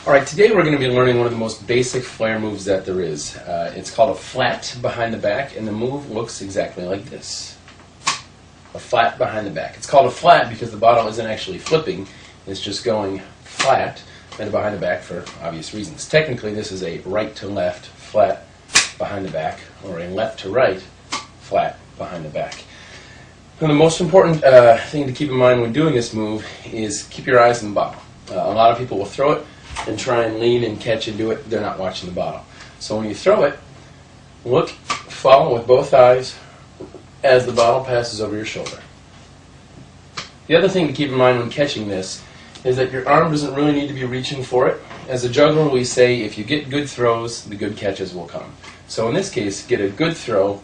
Alright, today we're going to be learning one of the most basic flare moves that there is. It's called a flat behind the back, and the move looks exactly like this. A flat behind the back. It's called a flat because the bottle isn't actually flipping, it's just going flat and behind the back for obvious reasons. Technically, this is a right to left flat behind the back, or a left to right flat behind the back. And the most important thing to keep in mind when doing this move is keep your eyes on the bottle. A lot of people will throw it and try and lean and catch and do it. They're not watching the bottle. So when you throw it, look, follow with both eyes as the bottle passes over your shoulder. The other thing to keep in mind when catching this is that your arm doesn't really need to be reaching for it. As a juggler, we say if you get good throws, the good catches will come. So in this case, get a good throw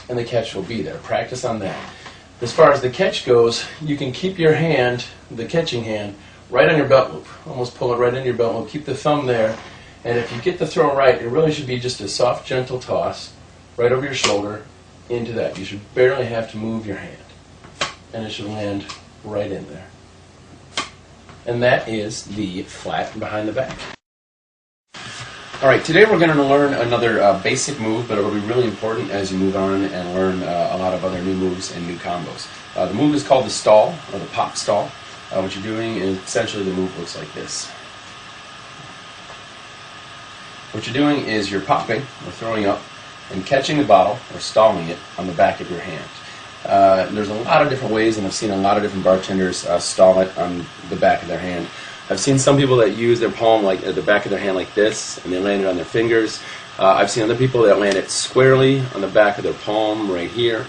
and the catch will be there. Practice on that. As far as the catch goes, you can keep your hand, the catching hand, right on your belt loop. Almost pull it right into your belt loop. Keep the thumb there. And if you get the throw right, it really should be just a soft, gentle toss right over your shoulder into that. You should barely have to move your hand. And it should land right in there. And that is the flat behind the back. Alright, today we're going to learn another basic move, but it will be really important as you move on and learn a lot of other new moves and new combos. The move is called the stall, or the pop stall. What you're doing is essentially the move looks like this. What you're doing is you're popping, or throwing up, and catching the bottle, or stalling it, on the back of your hand. There's a lot of different ways, and I've seen a lot of different bartenders stall it on the back of their hand. I've seen some people that use their palm like at the back of their hand like this, and they land it on their fingers. I've seen other people that land it squarely on the back of their palm right here.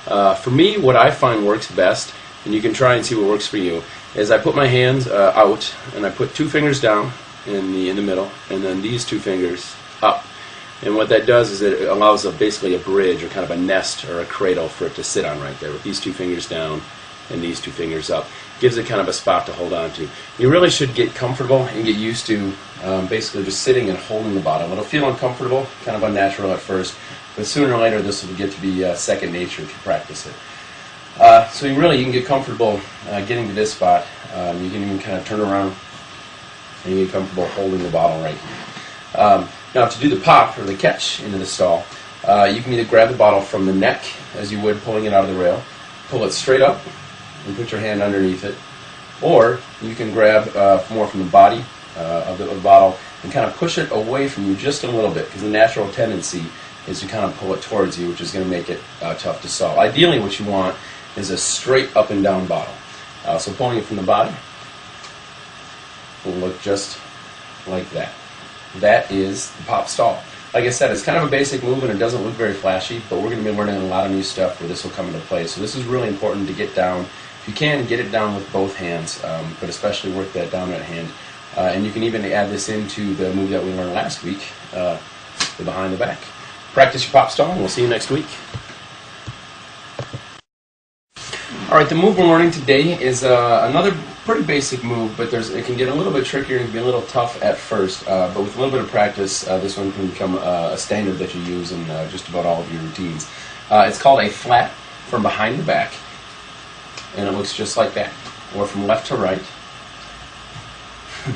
For me, what I find works best, and you can try and see what works for you, is I put my hands out, and I put two fingers down in the middle, and then these two fingers up. And what that does is it allows basically a bridge, or kind of a nest or a cradle for it to sit on right there, with these two fingers down and these two fingers up. Gives it kind of a spot to hold on to. You really should get comfortable and get used to basically just sitting and holding the bottle. It'll feel uncomfortable, kind of unnatural at first, but sooner or later this will get to be second nature if you practice it. So you can get comfortable getting to this spot. You can even kind of turn around and you get comfortable holding the bottle right here. Now to do the pop, or the catch into the stall, you can either grab the bottle from the neck, as you would pulling it out of the rail, pull it straight up, and put your hand underneath it, or you can grab more from the body of the bottle and kind of push it away from you just a little bit, because the natural tendency is to kind of pull it towards you, which is going to make it tough to stall. Ideally what you want is a straight up and down bottle. So pulling it from the body will look just like that. That is the pop stall. Like I said, it's kind of a basic move and it doesn't look very flashy, but we're going to be learning a lot of new stuff where this will come into play. So this is really important to get down. If you can, get it down with both hands, but especially work that dominant hand. And you can even add this into the move that we learned last week, the behind the back. Practice your pop stall and we'll see you next week. Alright, the move we're learning today is another pretty basic move, but it can get a little bit trickier and be a little tough at first, but with a little bit of practice, this one can become a standard that you use in just about all of your routines. It's called a flat from behind the back, and it looks just like that, or from left to right,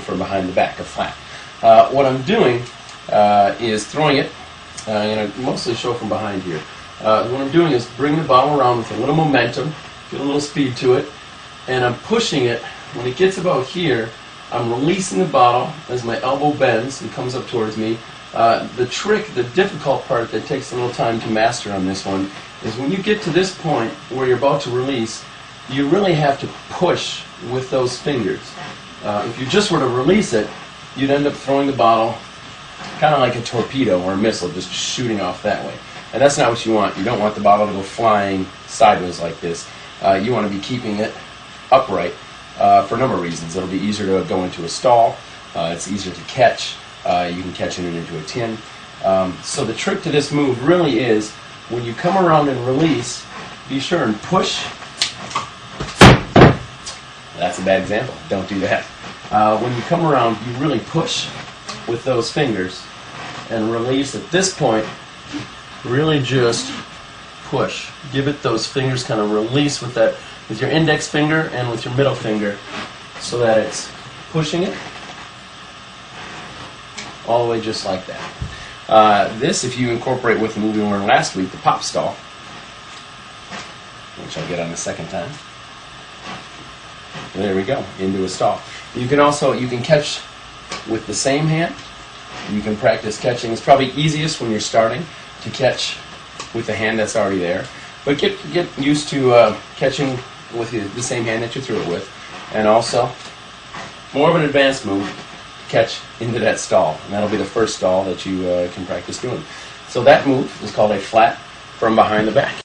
from behind the back, a flat. What I'm doing is throwing it. I'm going to mostly show from behind here. What I'm doing is bring the bottle around with a little momentum, get a little speed to it, and I'm pushing it. When it gets about here, I'm releasing the bottle as my elbow bends and comes up towards me. The trick, the difficult part that takes a little time to master on this one, is when you get to this point where you're about to release, you really have to push with those fingers. If you just were to release it, you'd end up throwing the bottle kind of like a torpedo or a missile, just shooting off that way. And that's not what you want. You don't want the bottle to go flying sideways like this. You want to be keeping it upright for a number of reasons. It'll be easier to go into a stall. It's easier to catch. You can catch it into a tin. So the trick to this move really is when you come around and release, be sure and push. That's a bad example. Don't do that. When you come around, you really push with those fingers and release. At this point, really just push. Give it those fingers, kind of release with that, with your index finger and with your middle finger, so that it's pushing it all the way just like that. This, if you incorporate with the move we learned last week, the pop stall, which I'll get on the second time. There we go, into a stall. You can catch with the same hand. You can practice catching. It's probably easiest when you're starting to catch with the hand that's already there. But get used to catching with the same hand that you threw it with. And also, more of an advanced move, catch into that stall. And that'll be the first stall that you can practice doing. So that move is called a flat from behind the back.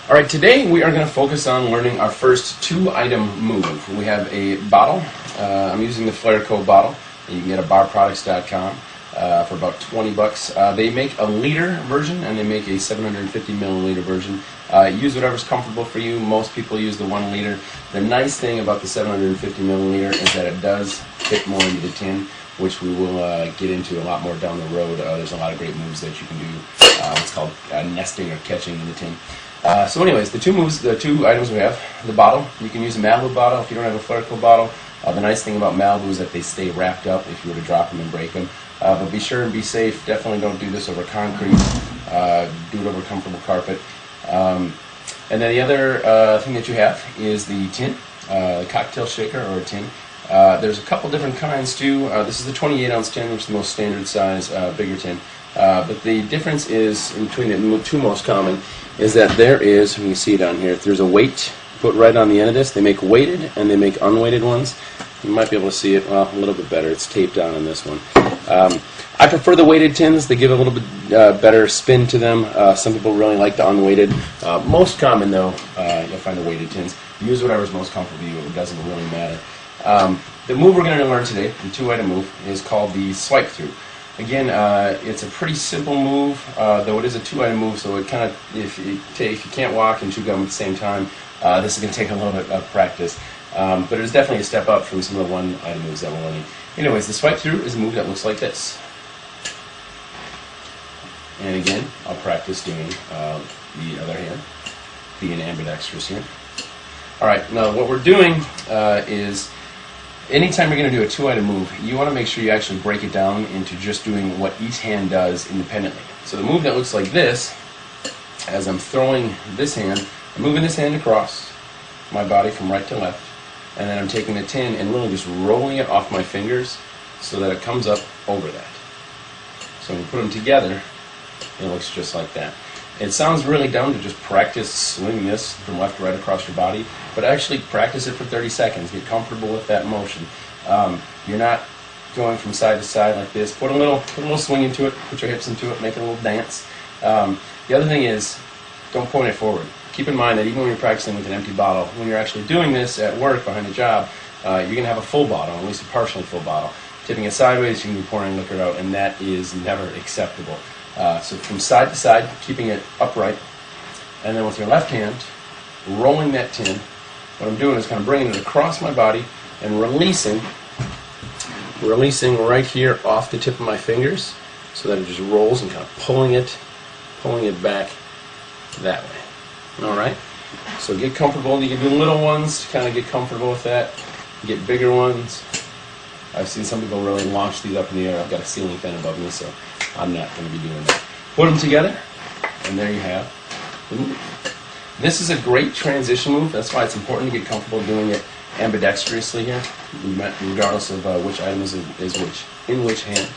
Alright, today we are going to focus on learning our first two-item move. We have a bottle. I'm using the Flare Co bottle. You can get it at barproducts.com for about 20 bucks. They make a liter version and they make a 750 milliliter version. Use whatever's comfortable for you. Most people use the 1 liter. The nice thing about the 750 milliliter is that it does fit more into the tin, which we will get into a lot more down the road. There's a lot of great moves that you can do. It's called nesting or catching in the tin. So anyways, the two items we have, the bottle. You can use a Malibu bottle if you don't have a Flare Co bottle. The nice thing about Malibu is that they stay wrapped up if you were to drop them and break them. But be sure and be safe. Definitely don't do this over concrete. Do it over comfortable carpet. And then the other thing that you have is the tin, a cocktail shaker or a tin. There's a couple different kinds too. This is the 28-ounce tin, which is the most standard size, bigger tin. But the difference is, in between the two most common, is that there is, you can see it on here, there's a weight put right on the end of this. They make weighted and they make unweighted ones. You might be able to see it, well, a little bit better. It's taped on in this one. I prefer the weighted tins. They give a little bit better spin to them. Some people really like the unweighted. Most common, though, you'll find the weighted tins. Use whatever's most comfortable to you. It doesn't really matter. The move we're going to learn today, the two-item move, is called the swipe through. Again, it's a pretty simple move, though it is a two-item move, so it kind of, if you can't walk and chew gum at the same time, this is going to take a little bit of practice. But it is definitely a step up from some of the one-item moves that we're learning. Anyways, the swipe through is a move that looks like this. And again, I'll practice doing the other hand, being ambidextrous here. Alright, now what we're doing is, anytime you're going to do a two-item move, you want to make sure you actually break it down into just doing what each hand does independently. So the move that looks like this, as I'm throwing this hand, I'm moving this hand across my body from right to left, and then I'm taking the tin and really just rolling it off my fingers so that it comes up over that. So when you put them together, it looks just like that. It sounds really dumb to just practice swinging this from left to right across your body, but actually practice it for 30 seconds. Get comfortable with that motion. You're not going from side to side like this. Put a little swing into it. Put your hips into it. Make it a little dance. The other thing is, don't point it forward. Keep in mind that even when you're practicing with an empty bottle, when you're actually doing this at work behind a job, you're going to have a full bottle, at least a partially full bottle. Tipping it sideways, you can be pouring liquor out, and that is never acceptable. So from side to side, keeping it upright, and then with your left hand, rolling that tin. What I'm doing is kind of bringing it across my body and releasing right here off the tip of my fingers, so that it just rolls, and kind of pulling it back that way. All right. So get comfortable. You can do little ones to kind of get comfortable with that. Get bigger ones. I've seen some people really launch these up in the air. I've got a ceiling fan above me, so I'm not going to be doing that. Put them together, and there you have the move. This is a great transition move. That's why it's important to get comfortable doing it ambidextrously here, regardless of which item is in which hand.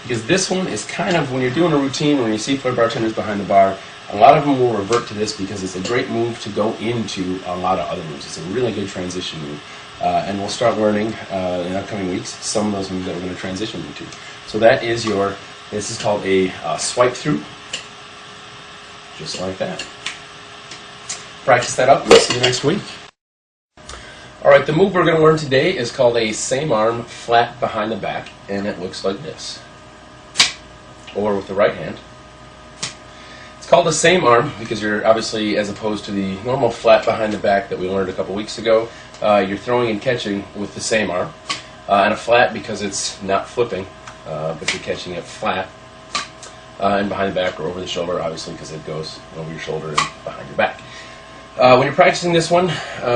Because this one is kind of, when you're doing a routine, when you see flare bartenders behind the bar, a lot of them will revert to this because it's a great move to go into a lot of other moves. It's a really good transition move. And we'll start learning in upcoming weeks some of those moves that we're going to transition into. So that is this is called a swipe through, just like that. Practice that up, and we'll see you next week. Alright, the move we're going to learn today is called a same arm flat behind the back, and it looks like this. Or with the right hand. It's called the same arm because you're obviously, as opposed to the normal flat behind the back that we learned a couple weeks ago, you're throwing and catching with the same arm. And a flat because it's not flipping, but you're catching it flat and behind the back or over the shoulder, obviously, because it goes over your shoulder and behind your back. When you're practicing this one,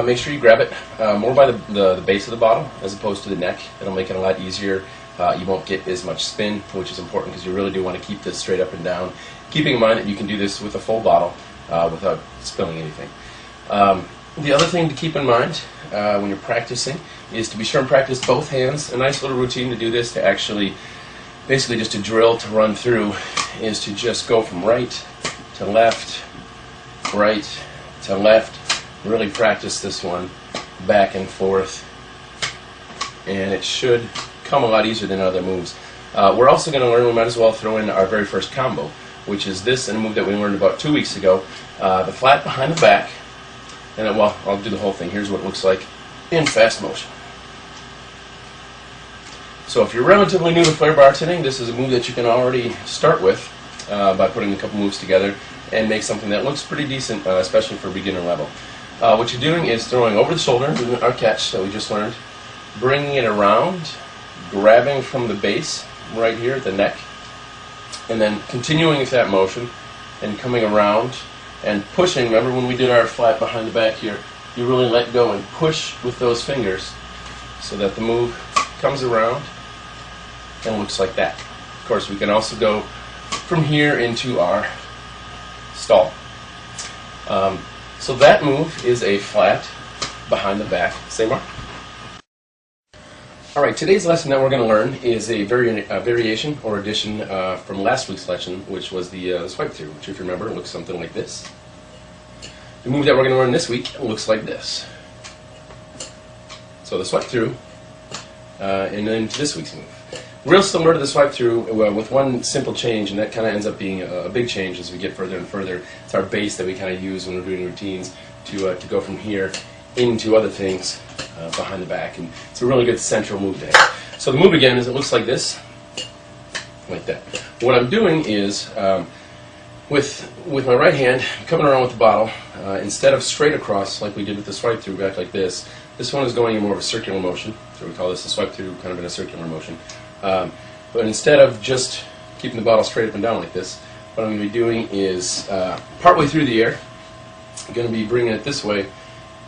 make sure you grab it more by the base of the bottle as opposed to the neck. It'll make it a lot easier. You won't get as much spin, which is important because you really do want to keep this straight up and down, keeping in mind that you can do this with a full bottle without spilling anything. The other thing to keep in mind when you're practicing is to be sure and practice both hands. A nice little routine to do this, to actually, basically just to drill, to run through, is to just go from right to left, right to left. Really practice this one back and forth, and it should come a lot easier than other moves. We're also going to learn, we might as well throw in our very first combo, which is this and a move that we learned about 2 weeks ago, the flat behind the back. And then, well, I'll do the whole thing. Here's what it looks like in fast motion. So if you're relatively new to flare bartending, this is a move that you can already start with by putting a couple moves together and make something that looks pretty decent, especially for beginner level. What you're doing is throwing over the shoulder, doing our catch that we just learned, bringing it around, grabbing from the base right here at the neck, and then continuing with that motion and coming around and pushing. Remember when we did our flat behind the back here, you really let go and push with those fingers so that the move comes around and looks like that. Of course, we can also go from here into our stall. So that move is a flat behind the back. Say more. Alright, today's lesson that we're going to learn is a variation or addition from last week's lesson, which was the swipe through, which, if you remember, looks something like this. The move that we're going to learn this week looks like this. So the swipe through, and then to this week's move. Real similar to the swipe through, with one simple change, and that kind of ends up being a big change as we get further and further. It's our base that we kind of use when we're doing routines to go from here into other things behind the back, and it's a really good central move to have. So the move again is, it looks like this, like that. What I'm doing is with my right hand coming around with the bottle, instead of straight across like we did with the swipe through back like this one is going in more of a circular motion. So we call this the swipe through, kind of in a circular motion. But instead of just keeping the bottle straight up and down like this, what I'm going to be doing is partway through the air, I'm going to be bringing it this way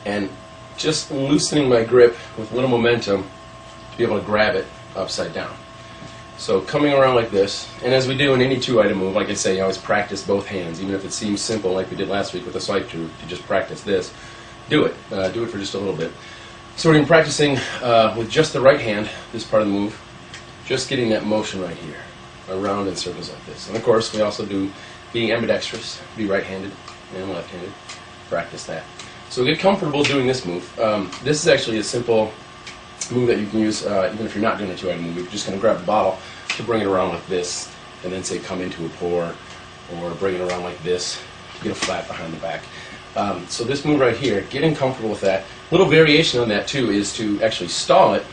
and just loosening my grip with a little momentum to be able to grab it upside down. So coming around like this, and as we do in any two-item move, like I say, you always practice both hands, even if it seems simple like we did last week with the swipe through, to just practice this. Do it. Do it for just a little bit. So we're going to be practicing with just the right hand, this part of the move, just getting that motion right here, around in circles like this. And of course, we also do, being ambidextrous, be right-handed and left-handed, practice that. So get comfortable doing this move. This is actually a simple move that you can use even if you're not doing a two-item move. You're just going to grab the bottle to bring it around like this, and then say come into a pour, or bring it around like this to get a flat behind the back. So this move right here, getting comfortable with that. A little variation on that too is to actually stall it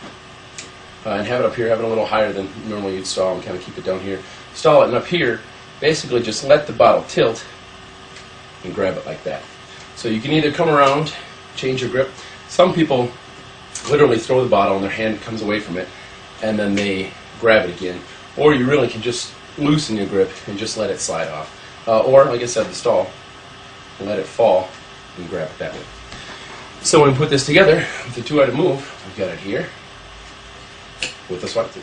and have it up here, have it a little higher than normally you'd stall, and kind of keep it down here. Stall it, and up here, basically just let the bottle tilt and grab it like that. So you can either come around, change your grip. Some people literally throw the bottle and their hand comes away from it, and then they grab it again. Or you really can just loosen your grip and just let it slide off. Or, like I said, the stall, let it fall and grab it that way. So when we put this together with the two-item move, we've got it here with the swipe through.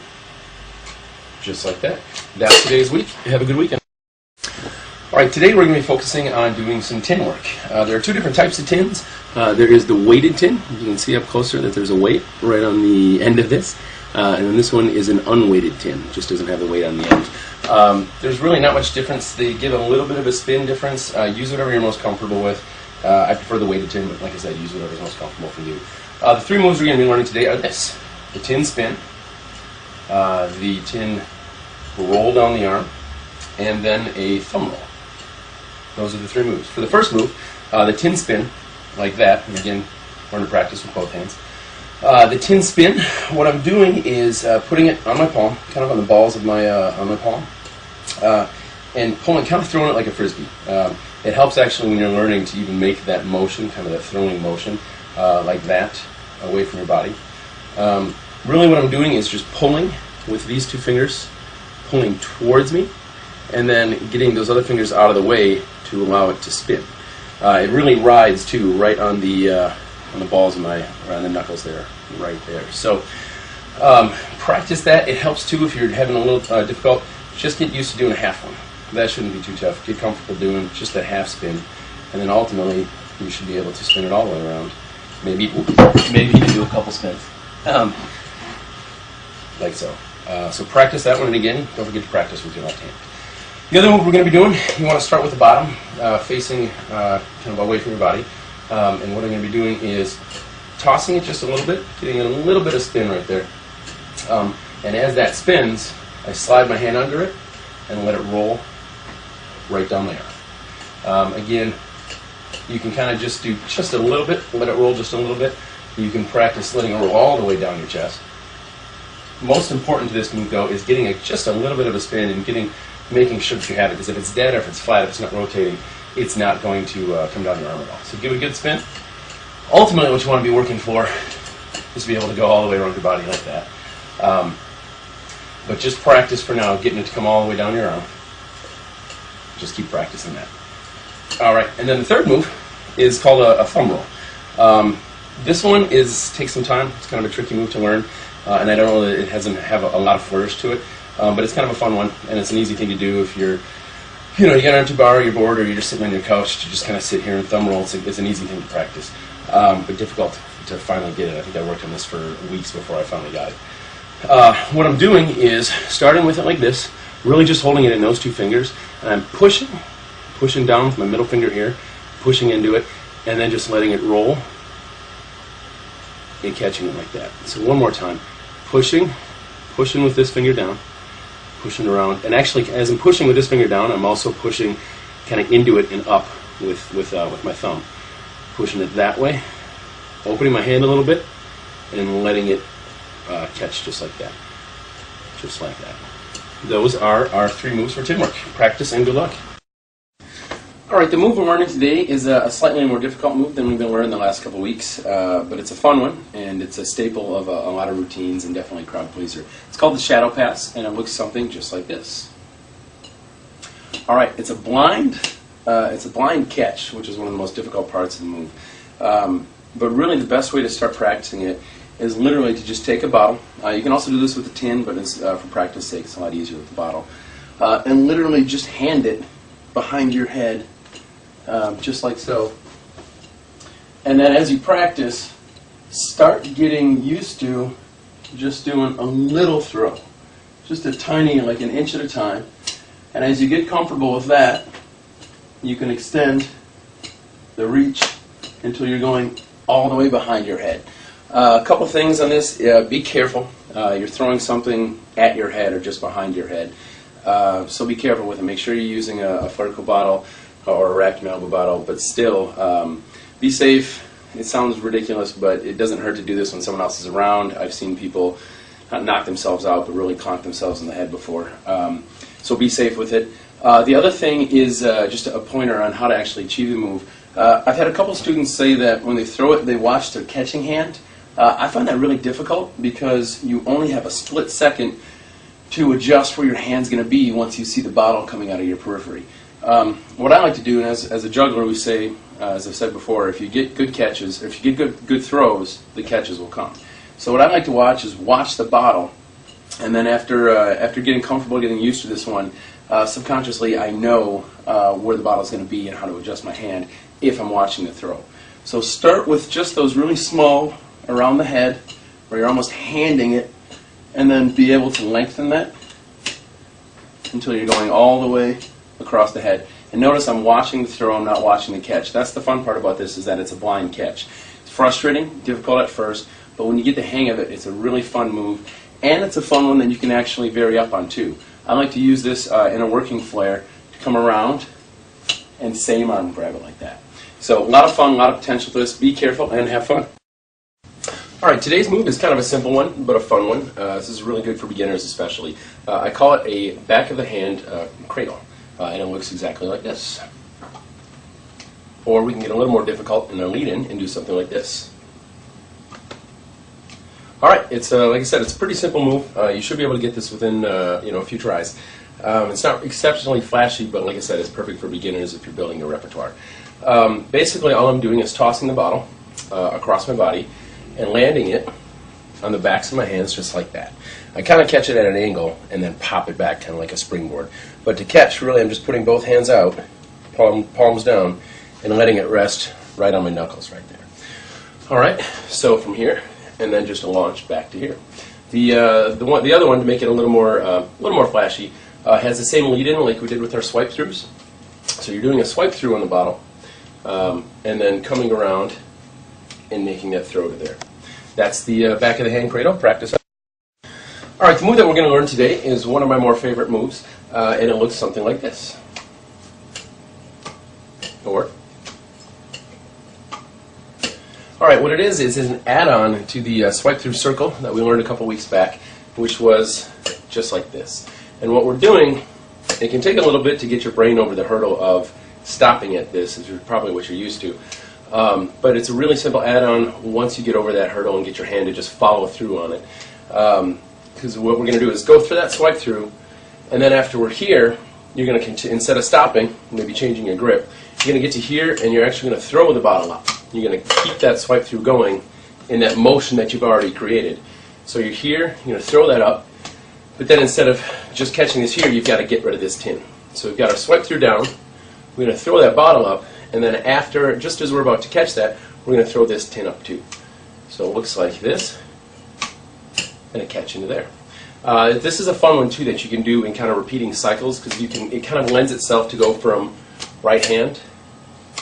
Just like that. That's today's week. Have a good weekend. Alright, today we're going to be focusing on doing some tin work. There are two different types of tins. There is the weighted tin. You can see up closer that there's a weight right on the end of this. And then this one is an unweighted tin. It just doesn't have the weight on the end. There's really not much difference. They give a little bit of a spin difference. Use whatever you're most comfortable with. I prefer the weighted tin, but like I said, use whatever's most comfortable for you. The three moves we're going to be learning today are this: the tin spin, the tin roll down the arm, and then a thumb roll. Those are the three moves. For the first move, the tin spin, like that, and again, learn to practice with both hands. The tin spin, what I'm doing is putting it on my palm, kind of on the balls of my on my palm, and pulling, kind of throwing it like a frisbee. It helps actually when you're learning to even make that motion, kind of that throwing motion, like that, away from your body. Really what I'm doing is just pulling with these two fingers, pulling towards me, and then getting those other fingers out of the way to allow it to spin. It really rides too, right on the balls of my, or on the knuckles there, right there. So practice that. It helps too if you're having a little difficult. Just get used to doing a half one. That shouldn't be too tough. Get comfortable doing just that half spin, and then ultimately you should be able to spin it all the way around. Maybe even do a couple spins, like so. So practice that one, and again, don't forget to practice with your left hand. The other move we're going to be doing, you want to start with the bottom, facing kind of away from your body. And what I'm going to be doing is tossing it just a little bit, getting a little bit of spin right there. And as that spins, I slide my hand under it and let it roll right down there. Again, you can kind of just do just a little bit, let it roll just a little bit. You can practice letting it roll all the way down your chest. Most important to this move, though, is getting just a little bit of a spin and making sure that you have it, because if it's dead or if it's flat, if it's not rotating, it's not going to come down your arm at all. So give it a good spin. Ultimately, what you want to be working for is to be able to go all the way around your body like that. But just practice for now, getting it to come all the way down your arm. Just keep practicing that. All right, and then the third move is called a thumb roll. This one takes some time. It's kind of a tricky move to learn, and I don't know that it doesn't have a lot of flourish to it, but it's kind of a fun one, and it's an easy thing to do if you get an empty bar, you're bored, or you're just sitting on your couch to just kind of sit here and thumb roll. It's an easy thing to practice, but difficult to finally get it. I think I worked on this for weeks before I finally got it. What I'm doing is starting with it like this, really just holding it in those two fingers, and I'm pushing down with my middle finger here, pushing into it, and then just letting it roll and catching it like that. So one more time, pushing with this finger down, pushing around, and actually as I'm pushing with this finger down, I'm also pushing kind of into it and up with my thumb, pushing it that way, opening my hand a little bit, and letting it catch just like that, just like that. Those are our three moves for tin work. Practice and good luck. All right, the move we're learning today is a slightly more difficult move than we've been learning the last couple weeks, but it's a fun one, and it's a staple of a lot of routines and definitely a crowd pleaser. It's called the shadow pass, and it looks something just like this. All right, it's a blind catch, which is one of the most difficult parts of the move. But really, the best way to start practicing it is literally to just take a bottle. You can also do this with a tin, but for practice sake, it's a lot easier with the bottle. And literally just hand it behind your head, just like so. And then as you practice, start getting used to just doing a little throw, just a tiny, like an inch at a time. And as you get comfortable with that, you can extend the reach until you're going all the way behind your head. A couple things on this. Be careful. You're throwing something at your head or just behind your head. So be careful with it. Make sure you're using a vertical bottle or a wrapped metal bottle, but still be safe. It sounds ridiculous, but it doesn't hurt to do this when someone else is around. I've seen people not knock themselves out, but really clonk themselves in the head before. So be safe with it. The other thing is just a pointer on how to actually achieve the move. I've had a couple students say that when they throw it, they watch their catching hand. I find that really difficult because you only have a split second to adjust where your hand's going to be once you see the bottle coming out of your periphery. What I like to do, and as a juggler we say, as I've said before, if you get good catches, or if you get good throws, the catches will come. So what I like to watch is watch the bottle, and then after getting comfortable, getting used to this one, subconsciously I know where the bottle's going to be and how to adjust my hand if I'm watching the throw. So start with just those really small around the head, where you're almost handing it, and then be able to lengthen that until you're going all the way across the head. And notice I'm watching the throw, I'm not watching the catch. That's the fun part about this, is that it's a blind catch. It's frustrating, difficult at first, but when you get the hang of it, it's a really fun move, and it's a fun one that you can actually vary up on too. I like to use this in a working flare to come around and same arm grab it like that. So a lot of fun, a lot of potential to this. Be careful and have fun. All right, today's move is kind of a simple one, but a fun one. This is really good for beginners especially. I call it a back of the hand cradle, and it looks exactly like this. Or we can get a little more difficult in a lead-in and do something like this. All right, it's like I said, it's a pretty simple move. You should be able to get this within a few tries. It's not exceptionally flashy, but like I said, it's perfect for beginners if you're building your repertoire. Basically, all I'm doing is tossing the bottle across my body and landing it on the backs of my hands just like that. I kind of catch it at an angle and then pop it back kind of like a springboard. But to catch, really, I'm just putting both hands out, palms down, and letting it rest right on my knuckles right there. All right, so from here, and then just a launch back to here. The other one, to make it a little more flashy, has the same lead-in like we did with our swipe throughs. So you're doing a swipe through on the bottle, and then coming around and making that throw to there. That's the back of the hand cradle. Practice. All right, the move that we're going to learn today is one of my more favorite moves, and it looks something like this. Or, all right, what it is an add-on to the swipe through circle that we learned a couple weeks back, which was just like this. And what we're doing, it can take a little bit to get your brain over the hurdle of stopping at this, is probably what you're used to. But it's a really simple add-on once you get over that hurdle and get your hand to just follow through on it. Because what we're going to do is go through that swipe through, and then after we're here, you're going to, instead of stopping, maybe changing your grip, you're going to get to here and you're actually going to throw the bottle up. You're going to keep that swipe through going in that motion that you've already created. So you're here, you're going to throw that up, but then instead of just catching this here, you've got to get rid of this tin. So we've got our swipe through down, we're going to throw that bottle up, and then after, just as we're about to catch that, we're going to throw this tin up too. So it looks like this, and a catch into there. This is a fun one too that you can do in kind of repeating cycles, because it kind of lends itself to go from right hand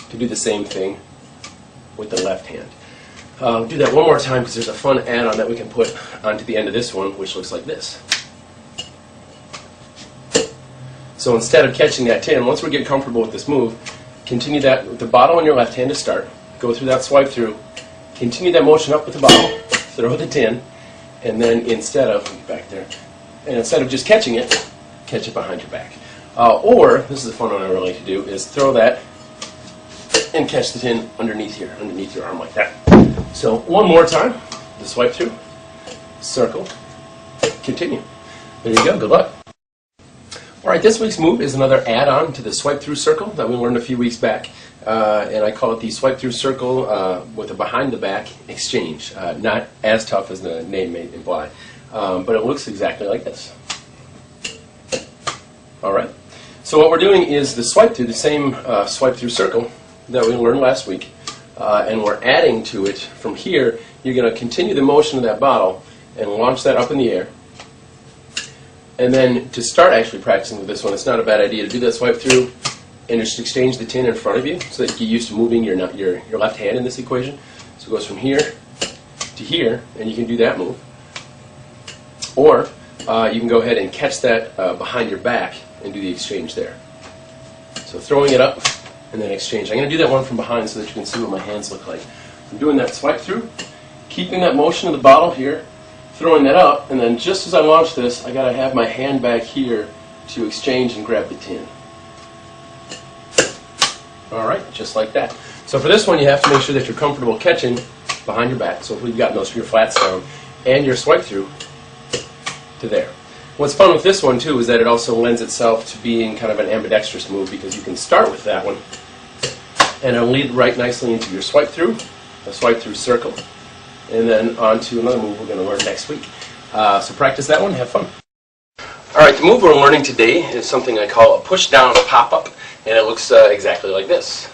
to do the same thing with the left hand. I'll do that one more time because there's a fun add-on that we can put onto the end of this one, which looks like this. So instead of catching that tin, once we get comfortable with this move, continue that with the bottle in your left hand to start, go through that swipe through, continue that motion up with the bottle, throw the tin, and then instead of just catching it, catch it behind your back. Or, this is a fun one I really like to do, is throw that and catch the tin underneath here, underneath your arm like that. So one more time, the swipe through, circle, continue. There you go, good luck. All right, this week's move is another add-on to the swipe through circle that we learned a few weeks back, and I call it the swipe through circle with a behind the back exchange. Not as tough as the name may imply, but it looks exactly like this. All right, so what we're doing is the swipe through, the same swipe through circle that we learned last week, and we're adding to it from here. You're going to continue the motion of that bottle and launch that up in the air. And then to start actually practicing with this one, it's not a bad idea to do that swipe through and just exchange the tin in front of you so that you get used to moving your left hand in this equation. So it goes from here to here, and you can do that move. Or you can go ahead and catch that behind your back and do the exchange there. So throwing it up and then exchange. I'm going to do that one from behind so that you can see what my hands look like. I'm doing that swipe through, keeping that motion of the bottle here, throwing that up, and then just as I launch this, I got to have my hand back here to exchange and grab the tin. All right, just like that. So for this one, you have to make sure that you're comfortable catching behind your back. So if we've got your flats down and your swipe through to there. What's fun with this one too is that it also lends itself to being kind of an ambidextrous move, because you can start with that one and it'll lead right nicely into your swipe through, a swipe through circle, and then on to another move we're going to learn next week. So practice that one, have fun. All right, the move we're learning today is something I call a push down pop-up, and it looks exactly like this.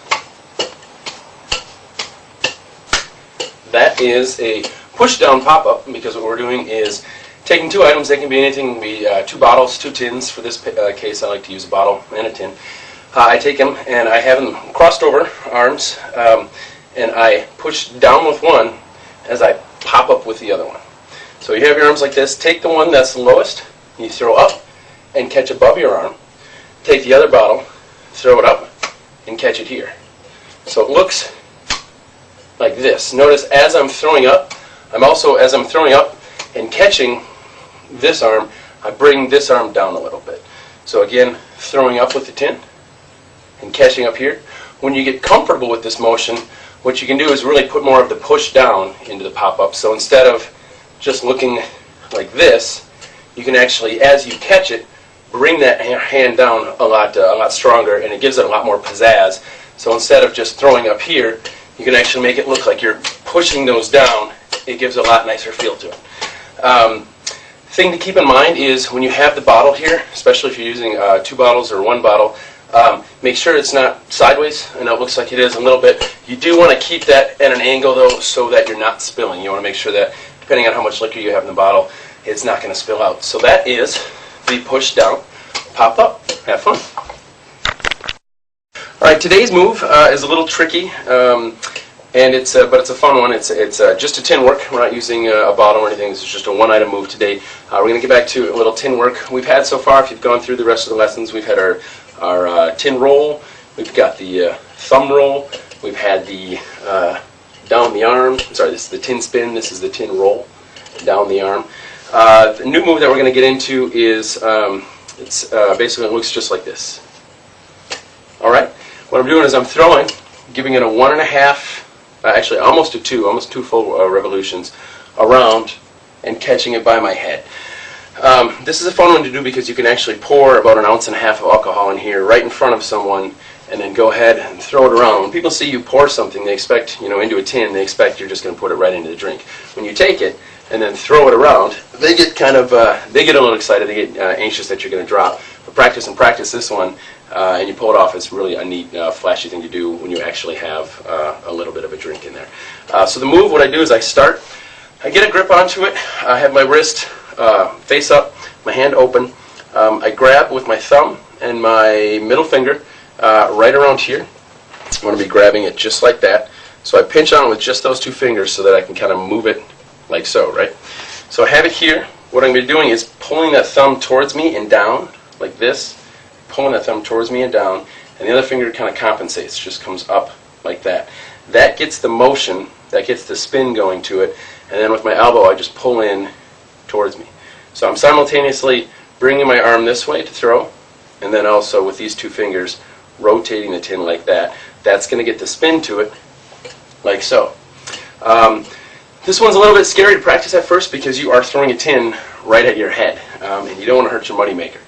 That is a push down pop-up because what we're doing is taking two items. They can be anything. It can be 2 bottles, 2 tins. For this case, I like to use a bottle and a tin. I take them and I have them crossed over arms, and I push down with one as I pop up with the other one. So you have your arms like this. Take the one that's the lowest, you throw up and catch above your arm. Take the other bottle, throw it up, and catch it here. So it looks like this. Notice as I'm throwing up, as I'm throwing up and catching this arm, I bring this arm down a little bit. So again, throwing up with the tin and catching up here. When you get comfortable with this motion, what you can do is really put more of the push down into the pop-up. So instead of just looking like this, you can actually, as you catch it, bring that hand down a lot stronger, and it gives it a lot more pizzazz So instead of just throwing up here, you can actually make it look like you're pushing those down. It gives a lot nicer feel to it. Thing to keep in mind is when you have the bottle here, especially if you're using 2 bottles or 1 bottle, make sure it's not sideways. I know it looks like it is a little bit. You do want to keep that at an angle though, so that you're not spilling. You want to make sure that depending on how much liquor you have in the bottle, it's not going to spill out. So that is the push down, pop up. Have fun. All right, today's move is a little tricky, and but it's a fun one. It's just a tin work. We're not using a bottle or anything. This is just a one-item move today. We're going to get back to a little tin work we've had so far. If you've gone through the rest of the lessons, we've had our tin roll. We've got the thumb roll. We've had the down the arm. Sorry, this is the tin spin. This is the tin roll, down the arm. The new move that we're going to get into is basically it looks just like this. All right. What I'm doing is I'm throwing, giving it a 1.5, actually almost a 2, almost 2 full revolutions around, and catching it by my head. This is a fun one to do because you can actually pour about 1.5 ounces of alcohol in here right in front of someone, and then go ahead and throw it around. When people see you pour something, they expect, into a tin, they expect you're just going to put it right into the drink. When you take it and then throw it around, they get kind of, they get a little excited, they get anxious that you're going to drop. But practice this one, and you pull it off. It's really a neat, flashy thing to do when you actually have a little bit of a drink in there. So the move, what I do is I get a grip onto it, I have my wrist face up, my hand open, I grab with my thumb and my middle finger right around here. I want to be grabbing it just like that. So I pinch on with just those 2 fingers so that I can kind of move it like so, right? So I have it here. What I'm going to be doing is pulling that thumb towards me and down, like this, pulling that thumb towards me and down, and the other finger kind of compensates, just comes up like that. That gets the motion, that gets the spin going to it, and then with my elbow I just pull in towards me. So I'm simultaneously bringing my arm this way to throw, and then also with these 2 fingers rotating the tin like that. That's going to get the spin to it, like so. This one's a little bit scary to practice at first because you are throwing a tin right at your head, and you don't want to hurt your moneymaker.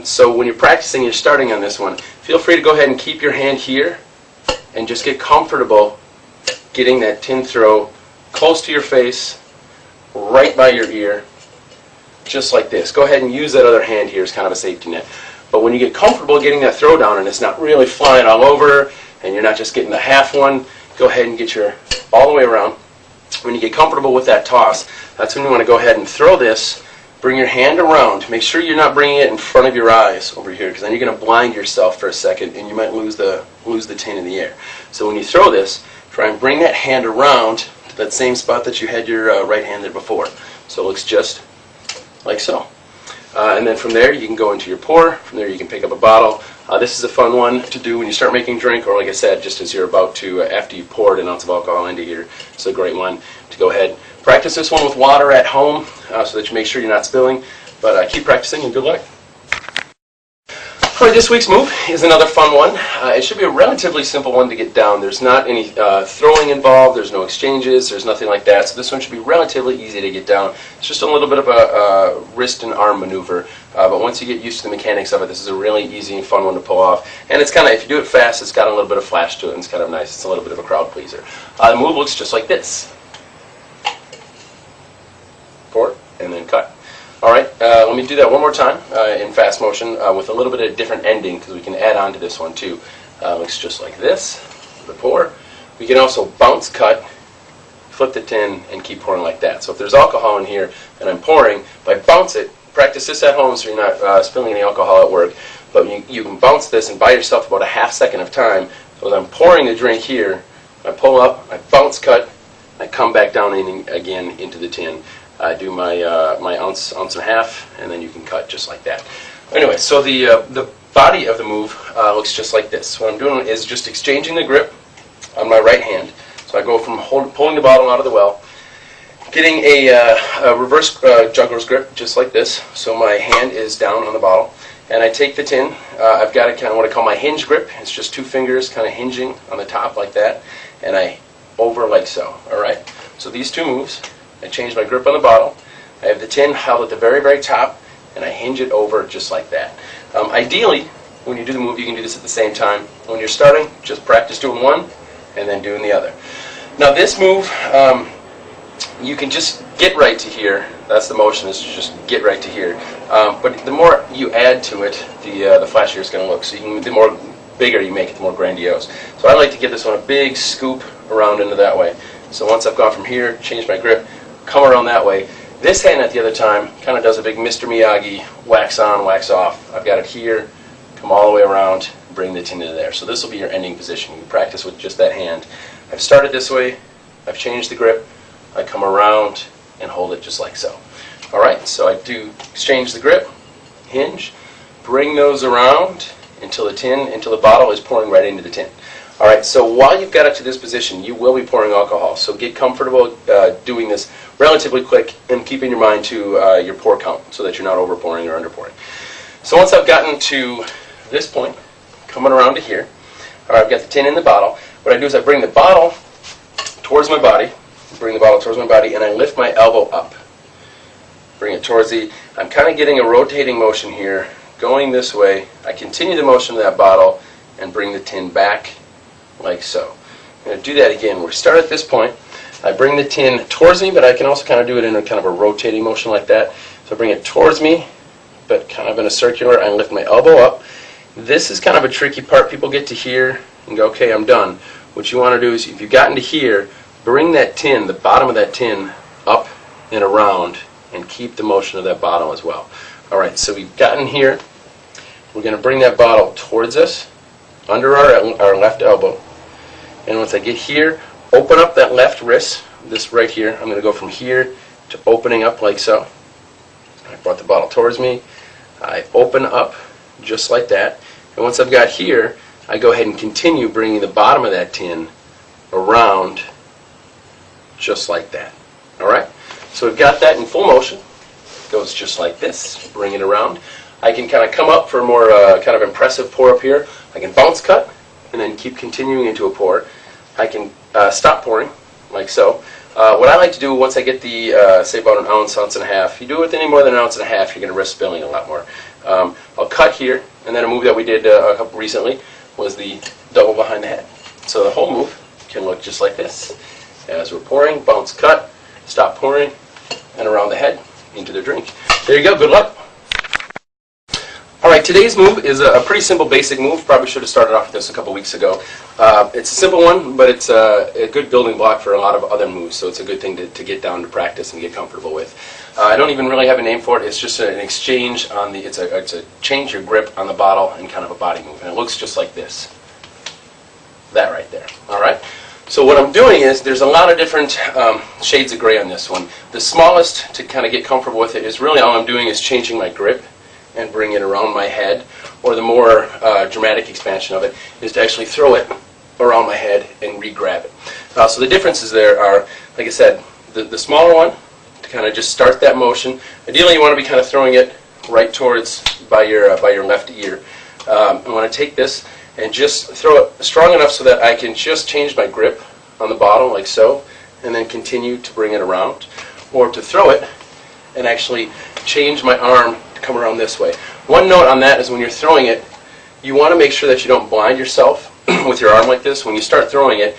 So when you're practicing, you're starting on this one, feel free to go ahead and keep your hand here and just get comfortable getting that tin throw close to your face, right by your ear, just like this. Go ahead and use that other hand here as kind of a safety net. But when you get comfortable getting that throw down and it's not really flying all over and you're not just getting the half one, go ahead and get your all the way around. When you get comfortable with that toss, that's when you want to go ahead and throw this. Bring your hand around. Make sure you're not bringing it in front of your eyes over here, because then you're going to blind yourself for a second and you might lose the tin in the air. So when you throw this, try and bring that hand around to that same spot that you had your right hand there before. So it looks just like so. And then from there you can go into your pour. From there you can pick up a bottle. This is a fun one to do when you start making drink, or like I said, just as you're about to, after you poured 1 ounce of alcohol into here. It's a great one to go ahead. Practice this one with water at home so that you make sure you're not spilling. But keep practicing and good luck. All right, this week's move is another fun one. It should be a relatively simple one to get down. There's not any throwing involved. There's no exchanges. There's nothing like that. So this one should be relatively easy to get down. It's just a little bit of a wrist and arm maneuver. But once you get used to the mechanics of it, this is a really easy and fun one to pull off. And it's kind of, if you do it fast, it's got a little bit of flash to it, and it's kind of nice. It's a little bit of a crowd pleaser. The move looks just like this. Pour, and then cut. All right, let me do that one more time in fast motion with a little bit of different ending, because we can add on to this one too. Looks just like this, the pour. We can also bounce cut, flip the tin, and keep pouring like that. So if there's alcohol in here and I'm pouring, if I bounce it, practice this at home so you're not spilling any alcohol at work, but you can bounce this and buy yourself about a half second of time. So as I'm pouring the drink here, I pull up, I bounce cut, I come back down again into the tin. Do my ounce and a half, and then you can cut just like that. Anyway, so the body of the move looks just like this. What I'm doing is just exchanging the grip on my right hand. So I go from pulling the bottle out of the well, getting a reverse juggler's grip just like this. So my hand is down on the bottle, and I take the tin. I've got a kind of what I call my hinge grip. It's just 2 fingers kind of hinging on the top like that, and I over like so. All right. So these 2 moves. I change my grip on the bottle. I have the tin held at the very, very top, and I hinge it over just like that. Ideally, when you do the move, you can do this at the same time. When you're starting, just practice doing one and then doing the other. Now this move, you can just get right to here. That's the motion, is to just get right to here. But the more you add to it, the flashier it's going to look. So the more bigger you make it, the more grandiose. So I like to give this one a big scoop around into that way. So once I've gone from here, change my grip, come around that way. This hand at the other time kind of does a big Mr. Miyagi, wax on, wax off. I've got it here, come all the way around, bring the tin into there. So this will be your ending position. You practice with just that hand. I've started this way, I've changed the grip, I come around and hold it just like so. Alright, so I do exchange the grip, hinge, bring those around until the bottle is pouring right into the tin. Alright, so while you've got it to this position, you will be pouring alcohol. So get comfortable doing this relatively quick and keep in your mind to your pour count so that you're not over pouring or under pouring. So once I've gotten to this point, coming around to here, I've got the tin in the bottle. What I do is I bring the bottle towards my body, and I lift my elbow up. Bring it towards I'm kind of getting a rotating motion here, going this way. I continue the motion of that bottle and bring the tin back like so. I'm going to do that again. We start at this point. I bring the tin towards me, but I can also kind of do it in a kind of a rotating motion like that. So I bring it towards me, but kind of in a circular. I lift my elbow up. This is kind of a tricky part. People get to here and go, okay, I'm done. What you want to do is, if you've gotten to here, bring that tin, the bottom of that tin, up and around, and keep the motion of that bottle as well. Alright, so we've gotten here. We're going to bring that bottle towards us, under our left elbow. And once I get here, open up that left wrist, this right here. I'm going to go from here to opening up like so. I brought the bottle towards me. I open up just like that. And once I've got here, I go ahead and continue bringing the bottom of that tin around just like that. Alright? So we've got that in full motion. It goes just like this. Bring it around. I can kind of come up for a more kind of impressive pour up here. I can bounce cut and then keep continuing into a pour. I can stop pouring like so. What I like to do once I get the, say about an ounce, ounce and a half, if you do it with any more than an ounce and a half, you're going to risk spilling a lot more. I'll cut here, and then a move that we did a couple recently was the double behind the head. So the whole move can look just like this. As we're pouring, bounce cut, stop pouring, and around the head into their drink. There you go, good luck. Alright, today's move is a pretty simple basic move. Probably should have started off with this a couple weeks ago. It's a simple one, but it's a good building block for a lot of other moves, so it's a good thing to get down to practice and get comfortable with. I don't even really have a name for it. It's just an exchange on the, it's a change your grip on the bottle and kind of a body move, and it looks just like this. That right there. Alright? So what I'm doing is, there's a lot of different shades of gray on this one. The smallest, to kind of get comfortable with it, is really all I'm doing is changing my grip and bring it around my head, or the more dramatic expansion of it is to actually throw it around my head and re-grab it. So the differences there are, like I said, the smaller one, to kind of just start that motion. Ideally you want to be kind of throwing it right towards by your left ear. I want to take this and just throw it strong enough so that I can just change my grip on the bottle like so, and then continue to bring it around, or to throw it and actually change my arm to come around this way. One note on that is, when you're throwing it, you want to make sure that you don't blind yourself with your arm like this. When you start throwing it,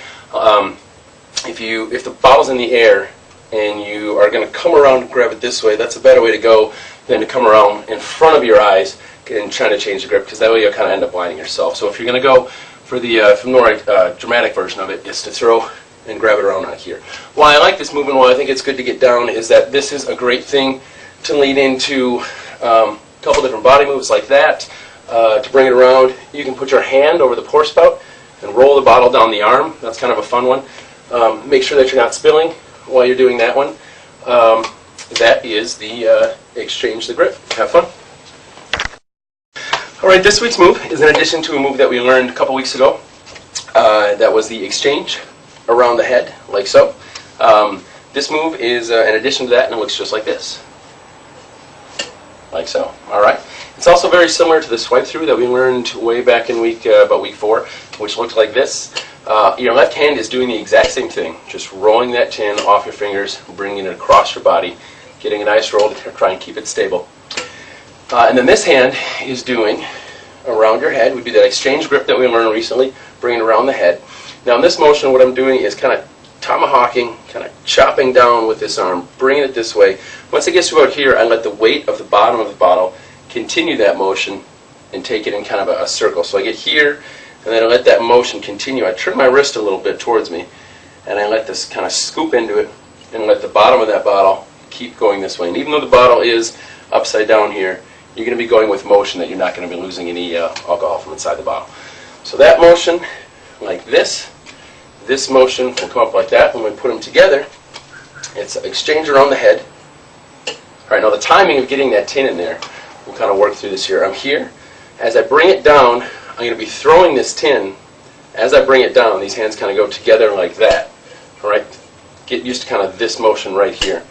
if the bottle's in the air and you are going to come around and grab it this way, that's a better way to go than to come around in front of your eyes and trying to change the grip, because that way you'll kind of end up blinding yourself. So if you're going to go for the more dramatic version of it, is to throw and grab it around on here. Why I like this movement, why I think it's good to get down, is that this is a great thing to lead into a couple different body moves like that. To bring it around, you can put your hand over the pour spout and roll the bottle down the arm. That's kind of a fun one. Make sure that you're not spilling while you're doing that one. That is the exchange the grip. Have fun. Alright, this week's move is in addition to a move that we learned a couple weeks ago. That was the exchange around the head, like so. This move is in addition to that, and it looks just like this. Like so. Alright. It's also very similar to the swipe through that we learned way back in about week 4, which looked like this. Your left hand is doing the exact same thing, just rolling that tin off your fingers, bringing it across your body, getting a nice roll to try and keep it stable. And then this hand is doing around your head. We do that exchange grip that we learned recently, bring it around the head. Now in this motion, what I'm doing is kind of tomahawking, kind of chopping down with this arm, bringing it this way. Once it gets to about here, I let the weight of the bottom of the bottle continue that motion and take it in kind of a circle. So I get here, and then I let that motion continue. I turn my wrist a little bit towards me, and I let this kind of scoop into it, and let the bottom of that bottle keep going this way. And even though the bottle is upside down here, you're going to be going with motion that you're not going to be losing any alcohol from inside the bottle. So that motion, like this motion will come up like that. When we put them together, it's an exchange around the head. All right, now the timing of getting that tin in there, we'll kind of work through this here. I'm here. As I bring it down, I'm going to be throwing this tin. As I bring it down, these hands kind of go together like that. All right, get used to kind of this motion right here.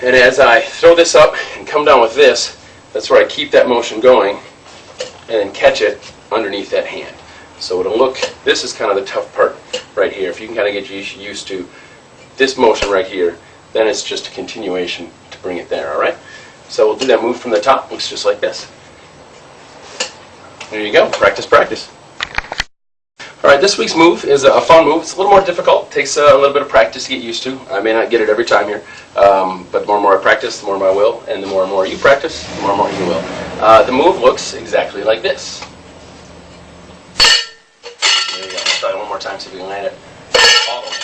And as I throw this up and come down with this, that's where I keep that motion going and then catch it underneath that hand. So it'll look, this is kind of the tough part right here. If you can kind of get used to this motion right here, then it's just a continuation to bring it there, all right? So we'll do that move from the top. Looks just like this. There you go. Practice, practice. All right, this week's move is a fun move. It's a little more difficult. It takes a little bit of practice to get used to. I may not get it every time here, but the more and more I practice, the more I will, and the more and more you practice, the more and more you will. The move looks exactly like this. There you go. Let's try it one more time, see if we can land it all the way.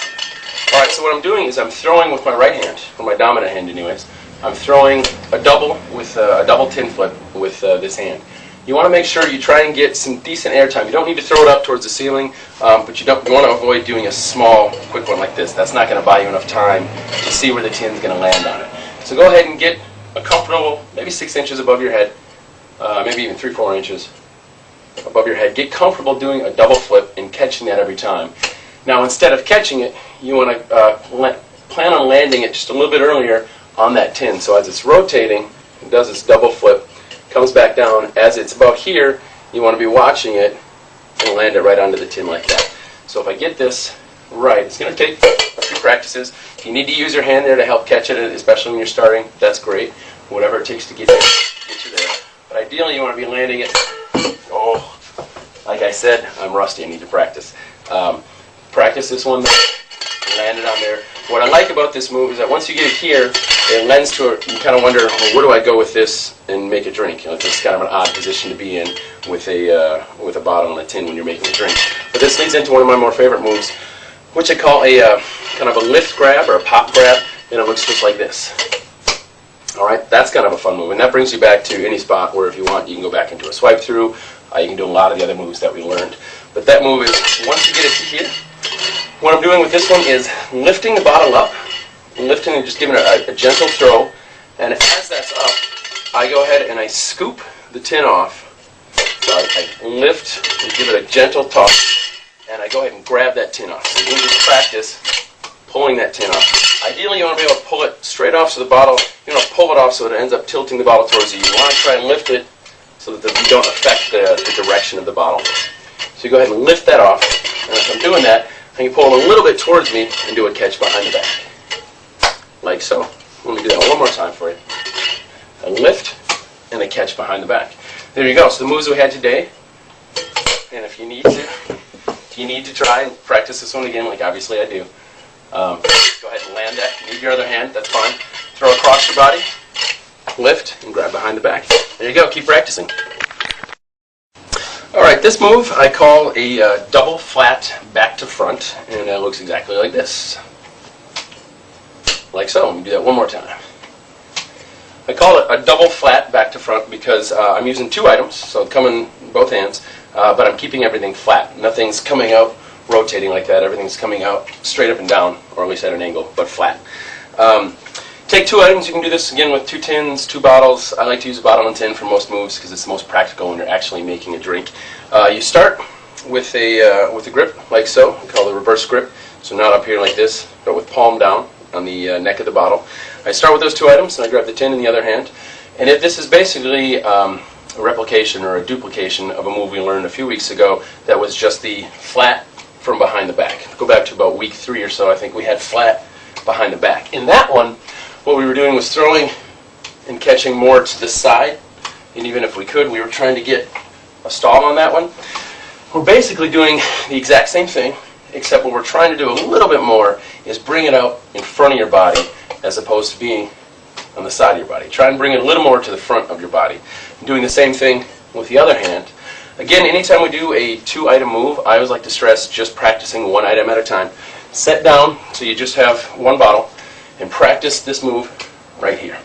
All right, so what I'm doing is I'm throwing with my right hand, or my dominant hand anyways. I'm throwing a double with a double tin flip with this hand. You want to make sure you try and get some decent air time. You don't need to throw it up towards the ceiling, but you want to avoid doing a small, quick one like this. That's not going to buy you enough time to see where the tin's going to land on it. So go ahead and get a comfortable, maybe 6 inches above your head, maybe even 3-4 inches above your head. Get comfortable doing a double flip and catching that every time. Now instead of catching it, you want to plan on landing it just a little bit earlier on that tin. So as it's rotating, it does its double flip, comes back down. As it's about here, you want to be watching it and land it right onto the tin like that. So if I get this right, it's going to take a few practices. If you need to use your hand there to help catch it, especially when you're starting, that's great. Whatever it takes to get you there. But ideally, you want to be landing it. Oh, like I said, I'm rusty. I need to practice. Practice this one, land it on there. What I like about this move is that once you get it here, it lends to it. You kind of wonder, well, where do I go with this and make a drink? You know, this is kind of an odd position to be in with a bottle and a tin when you're making a drink. But this leads into one of my more favorite moves, which I call a kind of a lift grab or a pop grab, and it looks just like this. All right, that's kind of a fun move, and that brings you back to any spot where if you want, you can go back into a swipe through. You can do a lot of the other moves that we learned. But that move is, once you get it to here, what I'm doing with this one is lifting the bottle up, lifting and just giving it a gentle throw, and as that's up, I go ahead and I scoop the tin off. So I lift and give it a gentle toss, and I go ahead and grab that tin off. So you can just practice pulling that tin off. Ideally, you want to be able to pull it straight off so the bottle, you don't pull it off so it ends up tilting the bottle towards you. You want to try and lift it so that you don't affect the direction of the bottle. So you go ahead and lift that off, and as I'm doing that, I can pull it a little bit towards me and do a catch behind the back. Like so. Let me do that one more time for you. A lift and a catch behind the back. There you go. So the moves we had today. And if you need to try and practice this one again, like obviously I do, go ahead and land that. If you need your other hand, that's fine. Throw across your body, lift, and grab behind the back. There you go. Keep practicing. All right, this move I call a double flat back to front, and it looks exactly like this. Like so. Let me do that one more time. I call it a double flat back to front because I'm using 2 items, so come in both hands, but I'm keeping everything flat. Nothing's coming out rotating like that. Everything's coming out straight up and down, or at least at an angle, but flat. Take 2 items. You can do this again with 2 tins, 2 bottles. I like to use a bottle and tin for most moves because it's the most practical when you're actually making a drink. You start with a grip like so. We call it the reverse grip. So not up here like this, but with palm down on the neck of the bottle. I start with those 2 items, and I grab the tin in the other hand. And this is basically a replication or a duplication of a move we learned a few weeks ago that was just the flat from behind the back. Go back to about week 3 or so, I think we had flat behind the back. In that one, what we were doing was throwing and catching more to the side, and even if we could, we were trying to get a stall on that one. We're basically doing the exact same thing, except what we're trying to do a little bit more is bring it out in front of your body as opposed to being on the side of your body. Try and bring it a little more to the front of your body. Doing the same thing with the other hand. Again, anytime we do a 2-item move, I always like to stress just practicing 1 item at a time. Set down so you just have 1 bottle and practice this move right here.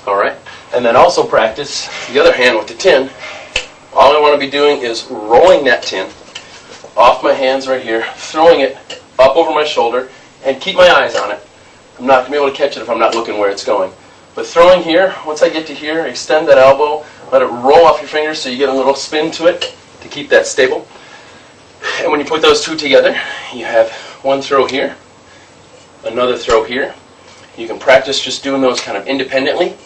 Alright, and then also practice the other hand with the tin. All I want to be doing is rolling that tin off my hands right here, throwing it up over my shoulder, and keep my eyes on it. I'm not going to be able to catch it if I'm not looking where it's going. But throwing here, once I get to here, extend that elbow, let it roll off your fingers so you get a little spin to it to keep that stable. And when you put those two together, you have one throw here, another throw here. You can practice just doing those kind of independently.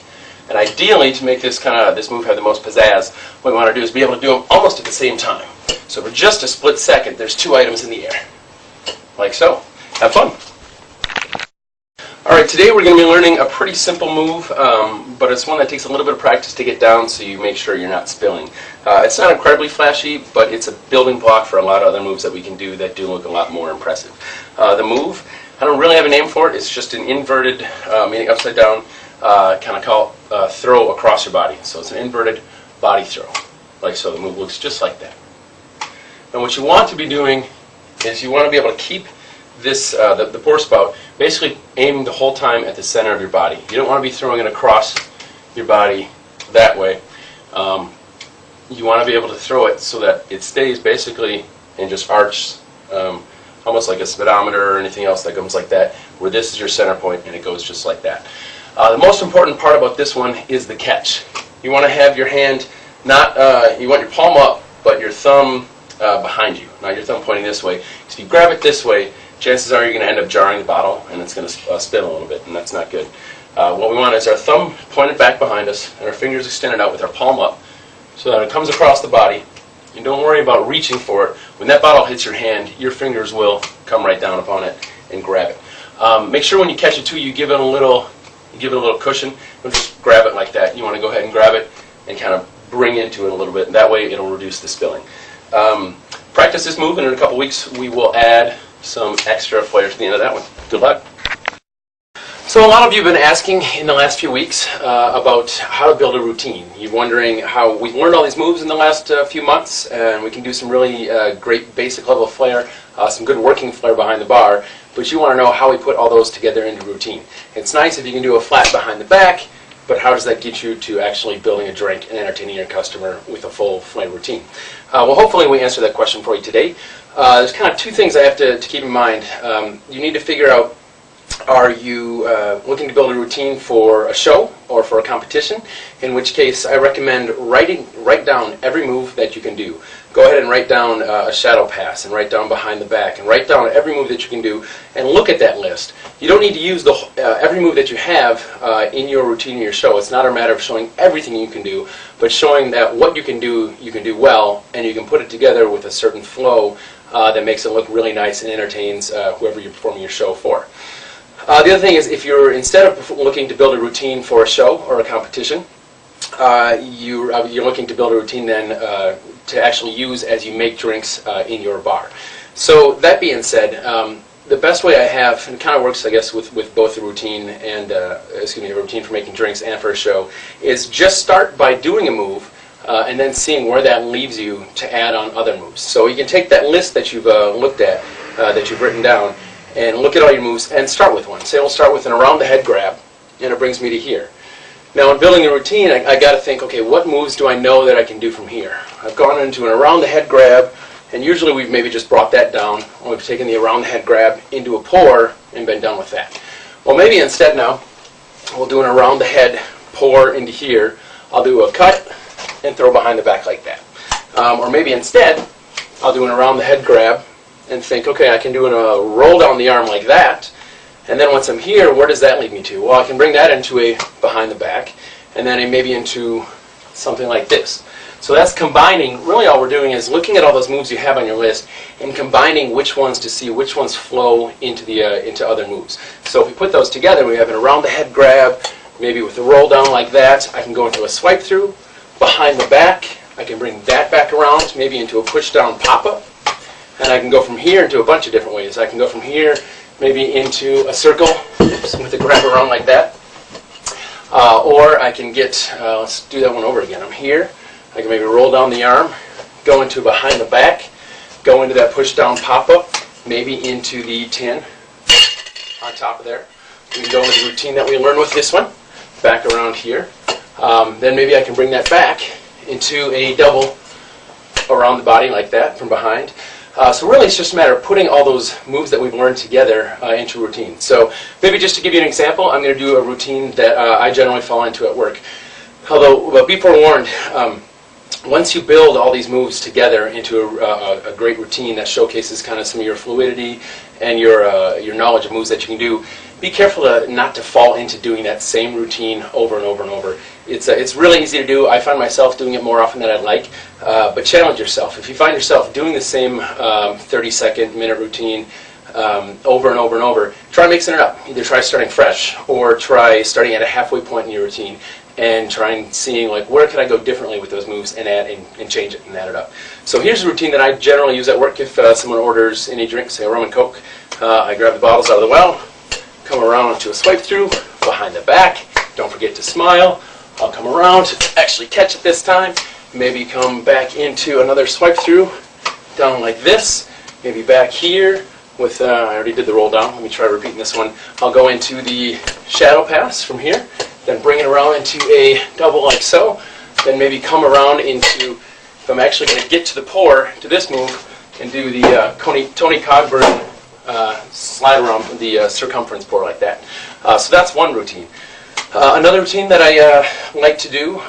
And ideally, to make this move have the most pizzazz, what we want to do is be able to do them almost at the same time. So for just a split second, there's 2 items in the air, like so. Have fun. All right, today we're going to be learning a pretty simple move, but it's one that takes a little bit of practice to get down, so you make sure you're not spilling. It's not incredibly flashy, but it's a building block for a lot of other moves that we can do that do look a lot more impressive. The move, I don't really have a name for it. It's just an inverted, meaning upside down, kind of called throw across your body. So it's an inverted body throw, like so. The move looks just like that. And what you want to be doing is you want to be able to keep this, the pour spout, basically aiming the whole time at the center of your body. You don't want to be throwing it across your body that way. You want to be able to throw it so that it stays basically and just arcs, almost like a speedometer or anything else that comes like that, where this is your center point and it goes just like that. The most important part about this one is the catch. You want to have your hand not, you want your palm up, but your thumb behind you, not your thumb pointing this way. Because if you grab it this way, chances are you're going to end up jarring the bottle and it's going to spin a little bit, and that's not good. What we want is our thumb pointed back behind us and our fingers extended out with our palm up so that it comes across the body. And don't worry about reaching for it. When that bottle hits your hand, your fingers will come right down upon it and grab it. Make sure when you catch it too, you give it a little cushion. Don't just grab it like that. You want to go ahead and grab it and kind of bring into it a little bit. That way it'll reduce the spilling. Practice this move, and in a couple weeks we will add some extra flair to the end of that one. Good luck. So a lot of you have been asking in the last few weeks about how to build a routine. You're wondering how we've learned all these moves in the last few months, and we can do some really great basic level flair, some good working flair behind the bar, but you want to know how we put all those together into routine. It's nice if you can do a flat behind the back, but how does that get you to actually building a drink and entertaining your customer with a full flair routine? Well, hopefully we answer that question for you today. There's kind of 2 things I have to keep in mind. You need to figure out, are you looking to build a routine for a show or for a competition? In which case, I recommend write down every move that you can do. Go ahead and write down a shadow pass, and write down behind the back, and write down every move that you can do, and look at that list. You don't need to use every move that you have in your routine in your show. It's not a matter of showing everything you can do, but showing that what you can do well, and you can put it together with a certain flow that makes it look really nice and entertains whoever you're performing your show for. The other thing is, if you're, instead of looking to build a routine for a show or a competition, you're looking to build a routine then to actually use as you make drinks in your bar. So that being said, the best way I have, and it kind of works I guess with both the routine and, a routine for making drinks and for a show, is just start by doing a move and then seeing where that leaves you to add on other moves. So you can take that list that you've looked at, that you've written down, and look at all your moves and start with one. Say we'll start with an around the head grab, and it brings me to here. Now in building a routine, I got to think, okay, what moves do I know that I can do from here? I've gone into an around the head grab, and usually we've maybe just brought that down, and we've taken the around the head grab into a pour and been done with that. Well, maybe instead now, we'll do an around the head pour into here. I'll do a cut and throw behind the back like that. Or maybe instead, I'll do an around the head grab and think, okay, I can do a roll down the arm like that. And then once I'm here, where does that lead me to? Well, I can bring that into a behind the back, and then maybe into something like this. So that's combining, really all we're doing is looking at all those moves you have on your list and combining which ones to see which ones flow into other moves. So if we put those together, we have an around the head grab, maybe with a roll down like that. I can go into a swipe through, behind the back, I can bring that back around, maybe into a push-down pop-up. And I can go from here into a bunch of different ways. I can go from here maybe into a circle with a grab around like that. Or I can get, let's do that one over again. I'm here. I can maybe roll down the arm, go into behind the back, go into that push-down pop-up, maybe into the 10 on top of there. We can go into the routine that we learned with this one, back around here. Then maybe I can bring that back into a double around the body like that from behind. So really it's just a matter of putting all those moves that we've learned together into a routine. So maybe just to give you an example, I'm going to do a routine that I generally fall into at work. Although, be forewarned, once you build all these moves together into a great routine that showcases kind of some of your fluidity and your knowledge of moves that you can do, be careful not to fall into doing that same routine over and over and over. It's really easy to do. I find myself doing it more often than I'd like, but challenge yourself. If you find yourself doing the same 30-second, minute routine over and over and over, try mixing it up. Either try starting fresh or try starting at a halfway point in your routine and try and seeing like where can I go differently with those moves and add and change it and add it up. So here's a routine that I generally use at work if someone orders any drink, say a rum and coke. I grab the bottles out of the well, come around to a swipe through, behind the back, don't forget to smile. I'll come around, actually catch it this time, maybe come back into another swipe through, down like this, maybe back here with, I already did the roll down, let me try repeating this one. I'll go into the shadow pass from here, then bring it around into a double like so, then maybe come around into, if I'm actually going to get to the pour, to this move, and do the Tony Cogburn slide around the circumference pour like that. So that's one routine. Another routine that I like to do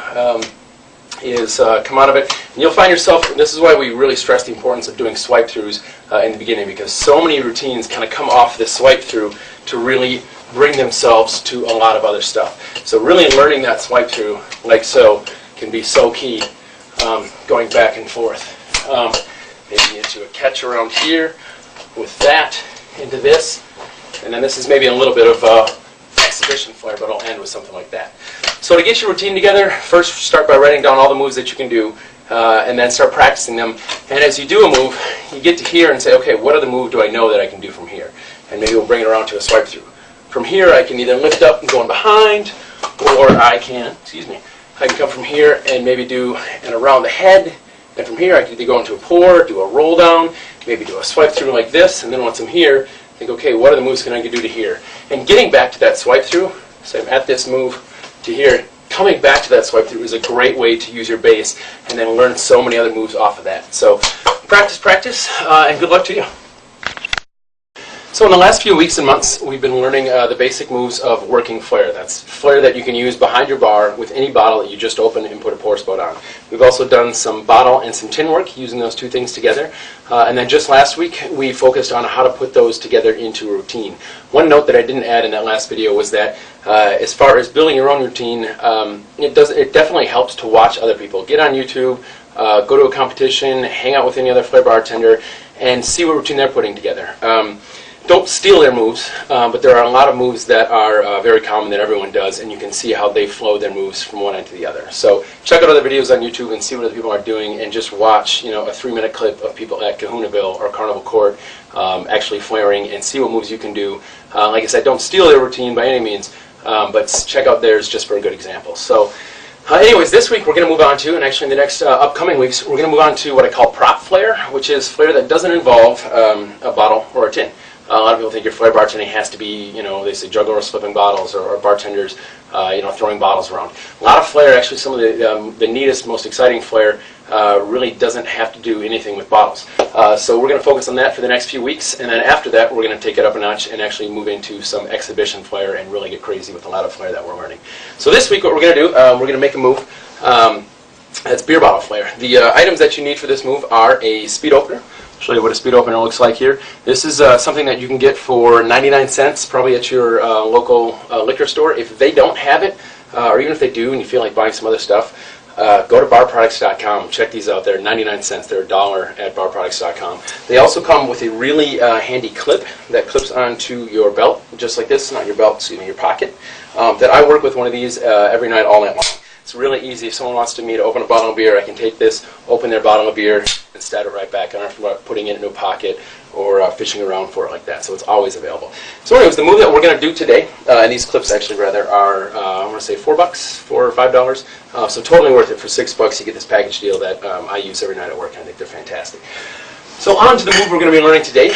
is come out of it, and you'll find yourself, and this is why we really stress the importance of doing swipe throughs in the beginning, because so many routines kind of come off this swipe through to really bring themselves to a lot of other stuff. So really learning that swipe through like so can be so key, going back and forth. Maybe into a catch around here with that, into this, and then this is maybe a little bit of exhibition flair, but I'll end with something like that. So to get your routine together, first start by writing down all the moves that you can do, and then start practicing them. And as you do a move, you get to here and say, okay, what other move do I know that I can do from here? And maybe we'll bring it around to a swipe through. From here, I can either lift up and go in behind, or I can come from here and maybe do an around the head. And from here, I can either go into a pour, do a roll down, maybe do a swipe through like this, and then once I'm here, think, okay, what are the moves can I do to here? And getting back to that swipe through, so I'm at this move to here, coming back to that swipe through is a great way to use your base and then learn so many other moves off of that. So practice, and good luck to you. So in the last few weeks and months, we've been learning the basic moves of working flair. That's flair that you can use behind your bar with any bottle that you just open and put a pour spout on. We've also done some bottle and some tin work using those two things together. And then just last week, we focused on how to put those together into a routine. One note that I didn't add in that last video was that as far as building your own routine, it definitely helps to watch other people. Get on YouTube, go to a competition, hang out with any other flair bartender, and see what routine they're putting together. Don't steal their moves, but there are a lot of moves that are very common that everyone does, and you can see how they flow their moves from one end to the other. So check out other videos on YouTube and see what other people are doing, and just watch, a 3-minute clip of people at Kahunaville or Carnival Court actually flaring, and see what moves you can do. Like I said, don't steal their routine by any means, but check out theirs just for a good example. So anyways, this week we're going to move on to, and actually in the next upcoming weeks, we're going to move on to what I call prop flair, which is flair that doesn't involve a bottle or a tin. A lot of people think your flair bartending has to be, they say jugglers flipping bottles, or bartenders, throwing bottles around. A lot of flair, actually some of the neatest, most exciting flair, really doesn't have to do anything with bottles. So we're going to focus on that for the next few weeks, and then after that we're going to take it up a notch and actually move into some exhibition flair and really get crazy with a lot of flair that we're learning. So this week what we're going to do, we're going to make a move. That's beer bottle flair. The items that you need for this move are a speed opener. I'll show you what a speed opener looks like here. This is something that you can get for 99 cents, probably at your local liquor store. If they don't have it, or even if they do and you feel like buying some other stuff, go to barproducts.com. Check these out. They're 99 cents. They're $1 at barproducts.com. They also come with a really handy clip that clips onto your belt, just like this, not your belt, excuse me, your pocket. That I work with one of these every night, all night long. It's really easy. If someone wants me to open a bottle of beer, I can take this, open their bottle of beer, and stab it right back. I don't have to worry about putting it into a pocket or fishing around for it like that. So it's always available. So anyways, the move that we're going to do today, and these clips actually rather are, I want to say $4, $4 or $5. So totally worth it. For $6, you get this package deal that I use every night at work. I think they're fantastic. So on to the move we're going to be learning today.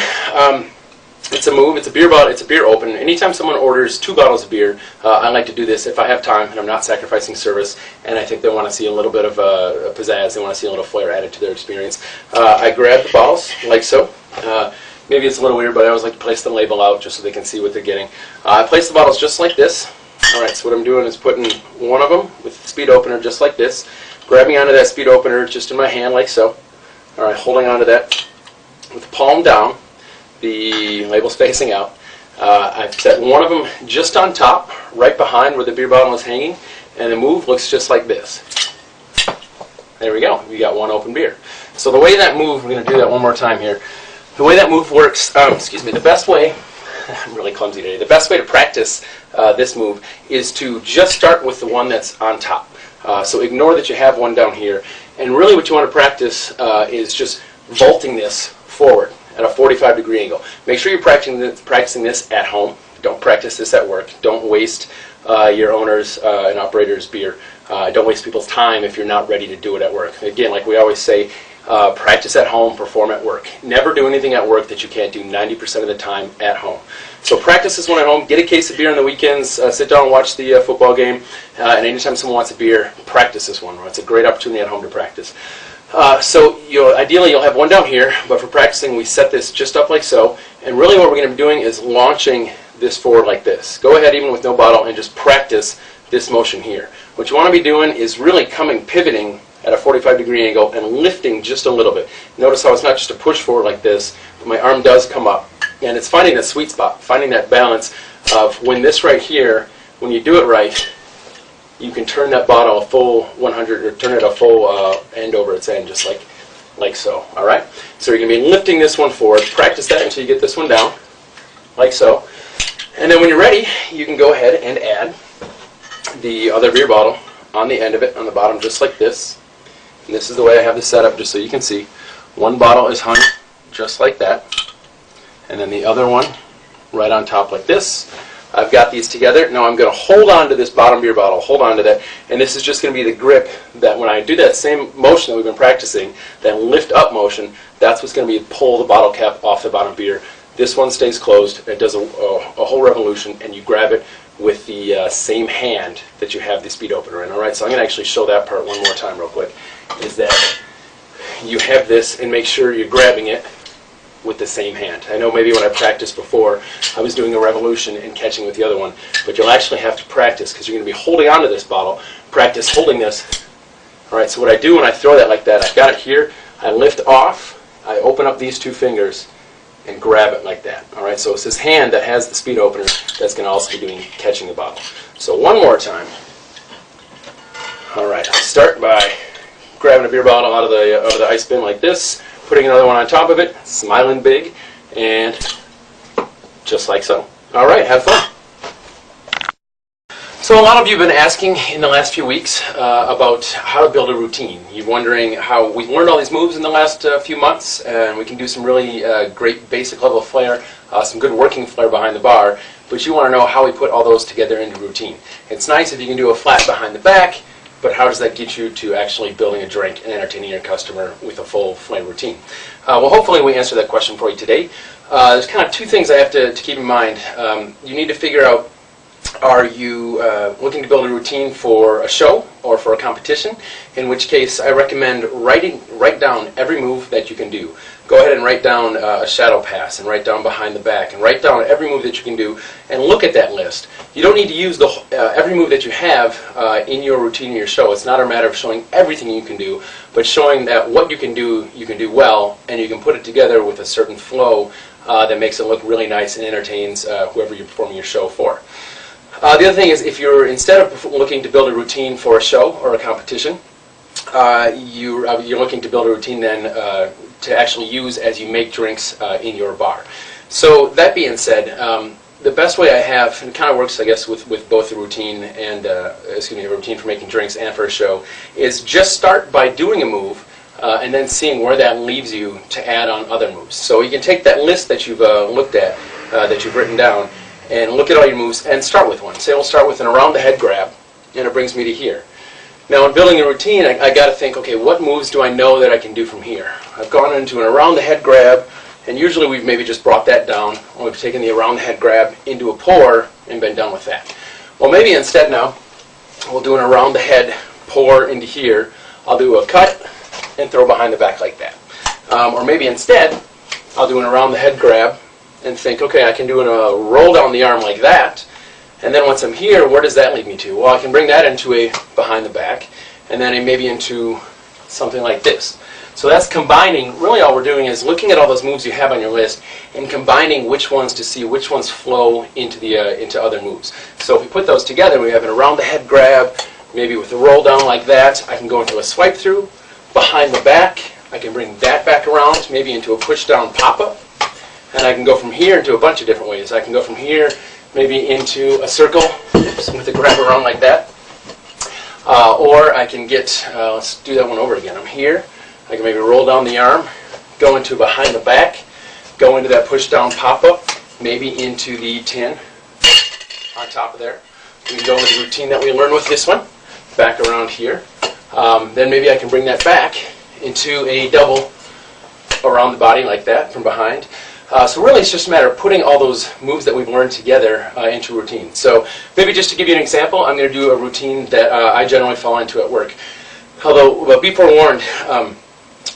It's a move, it's a beer bottle, it's a beer open. Anytime someone orders 2 bottles of beer, I like to do this if I have time and I'm not sacrificing service and I think they want to see a little bit of pizzazz, they want to see a little flair added to their experience. I grab the bottles like so. Maybe it's a little weird, but I always like to place the label out just so they can see what they're getting. I place the bottles just like this. Alright, so what I'm doing is putting one of them with the speed opener just like this, grabbing onto that speed opener just in my hand like so. Alright, holding onto that with the palm down. The label's facing out. I've set one of them just on top, right behind where the beer bottle is hanging, and the move looks just like this. There we go. You got one open beer. So the way that move, we're going to do that one more time here. The way that move works, the best way, I'm really clumsy today, the best way to practice this move is to just start with the one that's on top. So ignore that you have one down here, and really what you want to practice is just vaulting this forward at a 45-degree angle. Make sure you're practicing this at home. Don't practice this at work. Don't waste your owner's and operator's beer. Don't waste people's time if you're not ready to do it at work. Again, like we always say, practice at home, perform at work. Never do anything at work that you can't do 90% of the time at home. So practice this one at home. Get a case of beer on the weekends. Sit down and watch the football game. And anytime someone wants a beer, practice this one. It's a great opportunity at home to practice. So ideally you'll have one down here, but for practicing we set this just up like so, and really what we're going to be doing is launching this forward like this. Go ahead even with no bottle and just practice this motion here. What you want to be doing is really pivoting at a 45-degree angle and lifting just a little bit. Notice how it's not just a push forward like this, but my arm does come up. And it's finding that sweet spot, finding that balance of when this right here, when you do it right, you can turn that bottle a full 100, or turn it a full end over its end, just like so. All right. So you're going to be lifting this one forward. Practice that until you get this one down, like so. And then when you're ready, you can go ahead and add the other beer bottle on the end of it, on the bottom, just like this. And this is the way I have this set up, just so you can see. One bottle is hung just like that, and then the other one right on top like this. I've got these together. Now I'm going to hold on to this bottom beer bottle, hold on to that, and this is just going to be the grip that when I do that same motion that we've been practicing, that lift up motion, that's what's going to be pull the bottle cap off the bottom beer. This one stays closed. It does a whole revolution, and you grab it with the same hand that you have the speed opener in. All right, so I'm going to actually show that part one more time real quick, is that you have this, and make sure you're grabbing it with the same hand. I know maybe when I practiced before, I was doing a revolution and catching with the other one, but you'll actually have to practice because you're going to be holding onto this bottle. Practice holding this. All right, so what I do when I throw that like that, I've got it here, I lift off, I open up these 2 fingers and grab it like that. All right, so it's this hand that has the speed opener that's going to also be doing catching the bottle. So one more time. All right, I'll start by grabbing a beer bottle out of the ice bin like this, putting another one on top of it, smiling big, and just like so. All right, have fun. So a lot of you have been asking in the last few weeks about how to build a routine. You're wondering how we've learned all these moves in the last few months, and we can do some really great basic level of flair, some good working flair behind the bar, but you want to know how we put all those together into routine. It's nice if you can do a flat behind the back, but how does that get you to actually building a drink and entertaining your customer with a full flame routine? Well, hopefully we answer that question for you today. There's kind of 2 things I have to keep in mind. You need to figure out, are you looking to build a routine for a show or for a competition? In which case, I recommend write down every move that you can do. Go ahead and write down a shadow pass, and write down behind the back, and write down every move that you can do, and look at that list. You don't need to use every move that you have in your routine in your show. It's not a matter of showing everything you can do, but showing that what you can do well, and you can put it together with a certain flow that makes it look really nice and entertains whoever you're performing your show for. The other thing is, if you're, instead of looking to build a routine for a show or a competition, you're looking to build a routine then to actually use as you make drinks in your bar. So that being said, the best way I have, and it kind of works, I guess, with both the routine and, a routine for making drinks and for a show, is just start by doing a move and then seeing where that leaves you to add on other moves. So you can take that list that you've looked at, that you've written down, and look at all your moves and start with one. Say we'll start with an around the head grab, and it brings me to here. Now in building a routine, I got to think, okay, what moves do I know that I can do from here? I've gone into an around the head grab, and usually we've maybe just brought that down, or we've taken the around the head grab into a pour and been done with that. Well, maybe instead now, we'll do an around the head pour into here. I'll do a cut and throw behind the back like that. Or maybe instead, I'll do an around the head grab and think, okay, I can do a roll down the arm like that. And then once I'm here, where does that lead me to? Well, I can bring that into a behind the back, and then maybe into something like this. So that's combining. Really all we're doing is looking at all those moves you have on your list and combining which ones to see which ones flow into other moves. So if we put those together, we have an around the head grab, maybe with a roll down like that. I can go into a swipe through, behind the back. I can bring that back around, maybe into a push down pop-up. And I can go from here into a bunch of different ways. I can go from here maybe into a circle with a grab around like that. Or I can get, let's do that one over again. I'm here. I can maybe roll down the arm, go into behind the back, go into that push down pop-up, maybe into the 10 on top of there. We can go into the routine that we learned with this one, back around here. Then maybe I can bring that back into a double around the body like that from behind. So really it's just a matter of putting all those moves that we've learned together into a routine. So maybe just to give you an example, I'm going to do a routine that I generally fall into at work. Although, be forewarned,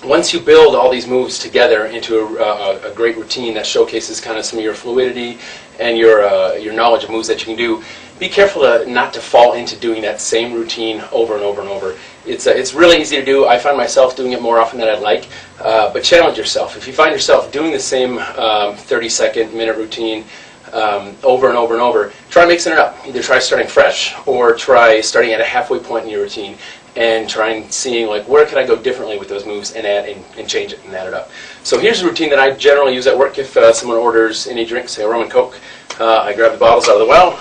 once you build all these moves together into a great routine that showcases kind of some of your fluidity and your knowledge of moves that you can do, be careful not to fall into doing that same routine over and over and over. It's really easy to do. I find myself doing it more often than I'd like, but challenge yourself. If you find yourself doing the same 30-second, minute routine over and over and over, try mixing it up. Either try starting fresh or try starting at a halfway point in your routine and try and seeing like where can I go differently with those moves and add and change it and add it up. So here's a routine that I generally use at work if someone orders any drink, say a rum and coke. I grab the bottles out of the well,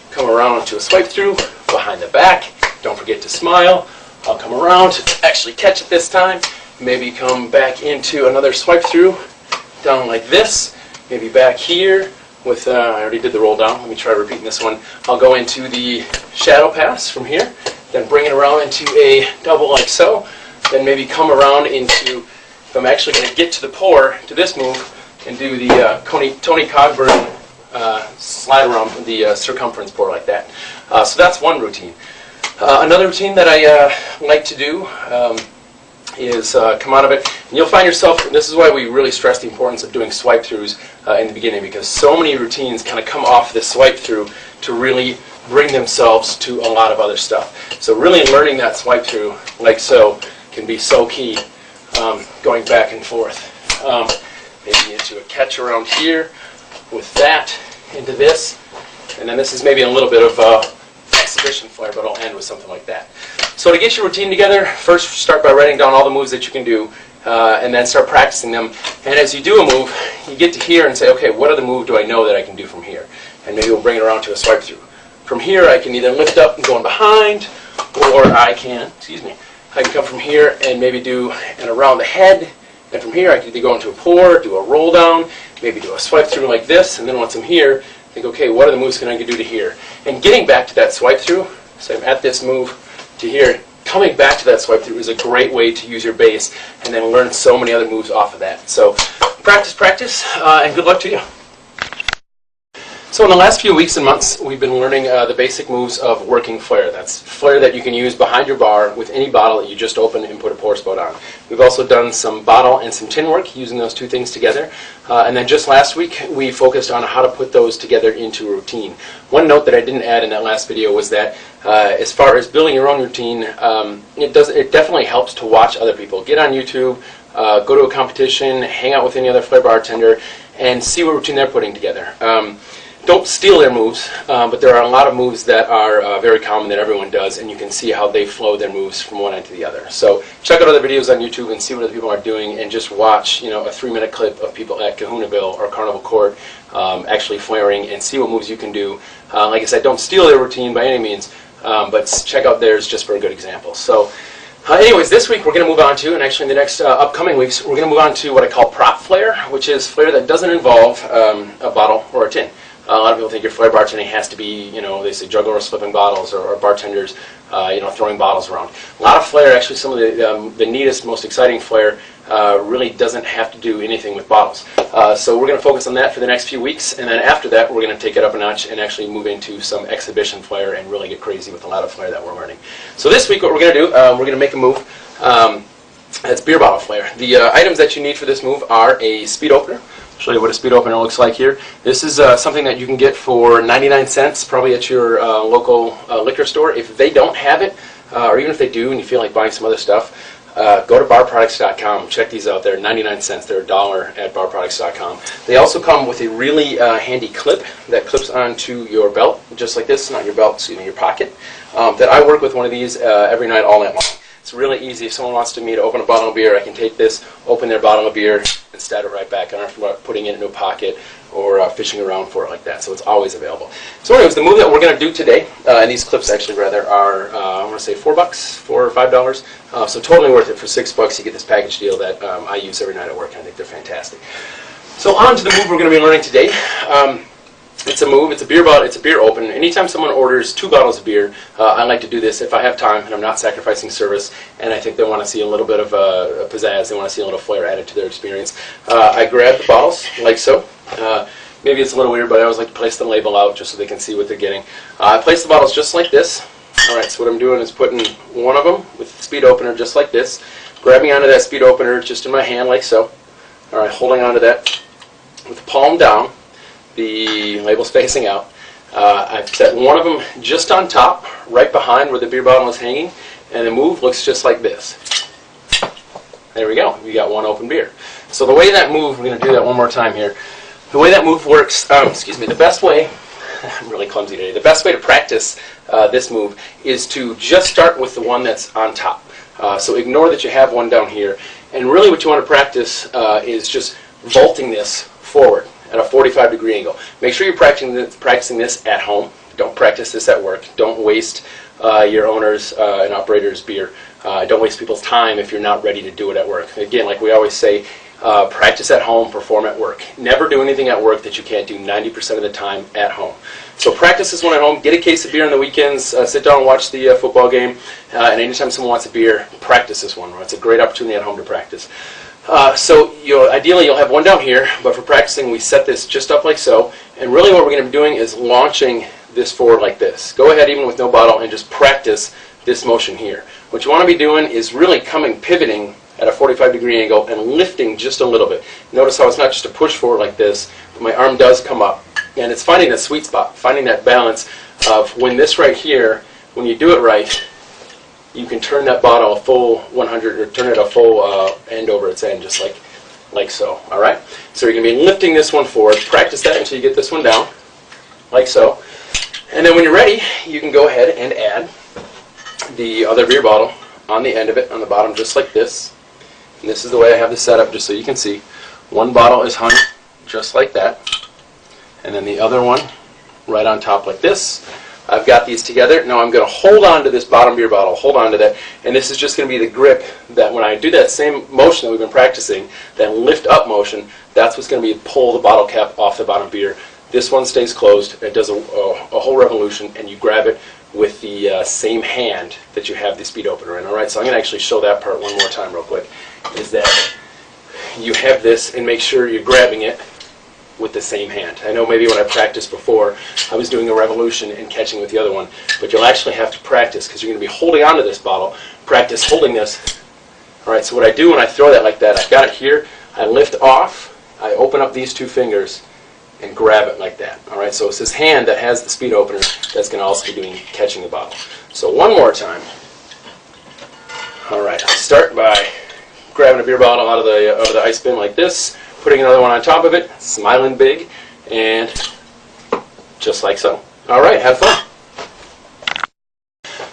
come around to a swipe through, behind the back, don't forget to smile. I'll come around, actually catch it this time, maybe come back into another swipe through, down like this, maybe back here with, I already did the roll down, let me try repeating this one. I'll go into the shadow pass from here, then bring it around into a double like so, then maybe come around into, if I'm actually going to get to the pour, to this move, and do the Tony Cogburn slide around the circumference pour like that. So that's one routine. Another routine that I like to do is come out of it, and you'll find yourself, and this is why we really stress the importance of doing swipe throughs in the beginning, because so many routines kind of come off this swipe through to really bring themselves to a lot of other stuff. So really learning that swipe through like so can be so key, going back and forth. Maybe into a catch around here with that, into this, and then this is maybe a little bit of exhibition flair, but I'll end with something like that. So to get your routine together, first start by writing down all the moves that you can do, and then start practicing them. And as you do a move, you get to here and say, okay, what other move do I know that I can do from here? And maybe we'll bring it around to a swipe through. From here, I can either lift up and go in behind, or I can come from here and maybe do an around the head. And from here, I can either go into a pour, do a roll down, maybe do a swipe through like this, and then once I'm here, think, okay, what are the moves can I do to here? And getting back to that swipe through, so I'm at this move to here, coming back to that swipe through is a great way to use your base and then learn so many other moves off of that. So practice, and good luck to you. So in the last few weeks and months, we've been learning the basic moves of working flair. That's flair that you can use behind your bar with any bottle that you just open and put a pour spout on. We've also done some bottle and some tin work using those two things together. And then just last week, we focused on how to put those together into a routine. One note that I didn't add in that last video was that as far as building your own routine, it definitely helps to watch other people. Get on YouTube, go to a competition, hang out with any other flair bartender, and see what routine they're putting together. Don't steal their moves, but there are a lot of moves that are very common that everyone does, and you can see how they flow their moves from one end to the other. So check out other videos on YouTube and see what other people are doing, and just watch, a 3-minute clip of people at Kahunaville or Carnival Court actually flaring, and see what moves you can do. Like I said, don't steal their routine by any means, but check out theirs just for a good example. So anyways, this week we're going to move on to, and actually in the next upcoming weeks, we're going to move on to what I call prop flare, which is flare that doesn't involve a bottle or a tin. A lot of people think your flare bartending has to be, they say jugglers flipping bottles, or bartenders, throwing bottles around. A lot of flare, actually some of the neatest, most exciting flare really doesn't have to do anything with bottles. So we're going to focus on that for the next few weeks, and then after that we're going to take it up a notch and actually move into some exhibition flare and really get crazy with a lot of flare that we're learning. So this week what we're going to do, we're going to make a move. That's beer bottle flare. The items that you need for this move are a speed opener. I'll show you what a speed opener looks like here. This is something that you can get for 99 cents probably at your local liquor store. If they don't have it, or even if they do and you feel like buying some other stuff, go to barproducts.com. Check these out. They're 99 cents. They're $1 at barproducts.com. They also come with a really handy clip that clips onto your belt, just like this. Not your belt, excuse me, your pocket. That I work with one of these every night, all night long. It's really easy. If someone wants me to open a bottle of beer, I can take this, open their bottle of beer, and stab it right back. I don't have to worry about putting it into a pocket or fishing around for it like that. So it's always available. So anyways, the move that we're going to do today, and these clips actually rather are, I want to say $4, $4 or $5. So totally worth it. For $6 you get this package deal that I use every night at work, and I think they're fantastic. So on to the move we're going to be learning today. It's a move, it's a beer bottle, it's a beer open. Anytime someone orders 2 bottles of beer, I like to do this if I have time and I'm not sacrificing service, and I think they want to see a little bit of a pizzazz, they want to see a little flair added to their experience. I grab the bottles like so. Maybe it's a little weird, but I always like to place the label out just so they can see what they're getting. I place the bottles just like this. Alright, so what I'm doing is putting one of them with the speed opener just like this, grabbing onto that speed opener just in my hand like so. Alright, holding onto that with the palm down. The label's facing out. I've set one of them just on top, right behind where the beer bottle is hanging, and the move looks just like this. There we go. We got one open beer. So the way that move, we're going to do that one more time here. The way that move works, the best way, I'm really clumsy today, the best way to practice this move is to just start with the one that's on top. So ignore that you have one down here, and really what you want to practice is just vaulting this forward at a 45-degree angle. Make sure you're practicing this at home. Don't practice this at work. Don't waste your owner's and operator's beer. Don't waste people's time if you're not ready to do it at work. Again, like we always say, practice at home, perform at work. Never do anything at work that you can't do 90% of the time at home. So practice this one at home. Get a case of beer on the weekends. Sit down and watch the football game. And anytime someone wants a beer, practice this one. It's a great opportunity at home to practice. So ideally you'll have one down here, but for practicing we set this just up like so, and really what we're going to be doing is launching this forward like this. Go ahead even with no bottle and just practice this motion here. What you want to be doing is really pivoting at a 45-degree angle and lifting just a little bit. Notice how it's not just a push forward like this, but my arm does come up, and it's finding that sweet spot, finding that balance of when this right here, when you do it right, you can turn that bottle a full 100, or turn it a full end over its end, just like so. All right. So you're going to be lifting this one forward. Practice that until you get this one down, like so. And then when you're ready, you can go ahead and add the other beer bottle on the end of it, on the bottom, just like this. And this is the way I have this set up, just so you can see. One bottle is hung just like that, and then the other one right on top like this. I've got these together. Now I'm going to hold on to this bottom beer bottle, hold on to that, and this is just going to be the grip that when I do that same motion that we've been practicing, that lift up motion, that's what's going to be pull the bottle cap off the bottom beer. This one stays closed. It does a whole revolution, and you grab it with the same hand that you have the speed opener in. All right, so I'm going to actually show that part one more time real quick, is that you have this, and make sure you're grabbing it with the same hand. I know maybe when I practiced before, I was doing a revolution and catching with the other one, but you'll actually have to practice because you're going to be holding onto this bottle. Practice holding this. All right, so what I do when I throw that like that, I've got it here, I lift off, I open up these two fingers and grab it like that. All right, so it's this hand that has the speed opener that's going to also be doing catching the bottle. So one more time. All right, start by grabbing a beer bottle out of the ice bin like this, putting another one on top of it, smiling big, and just like so. All right, have fun.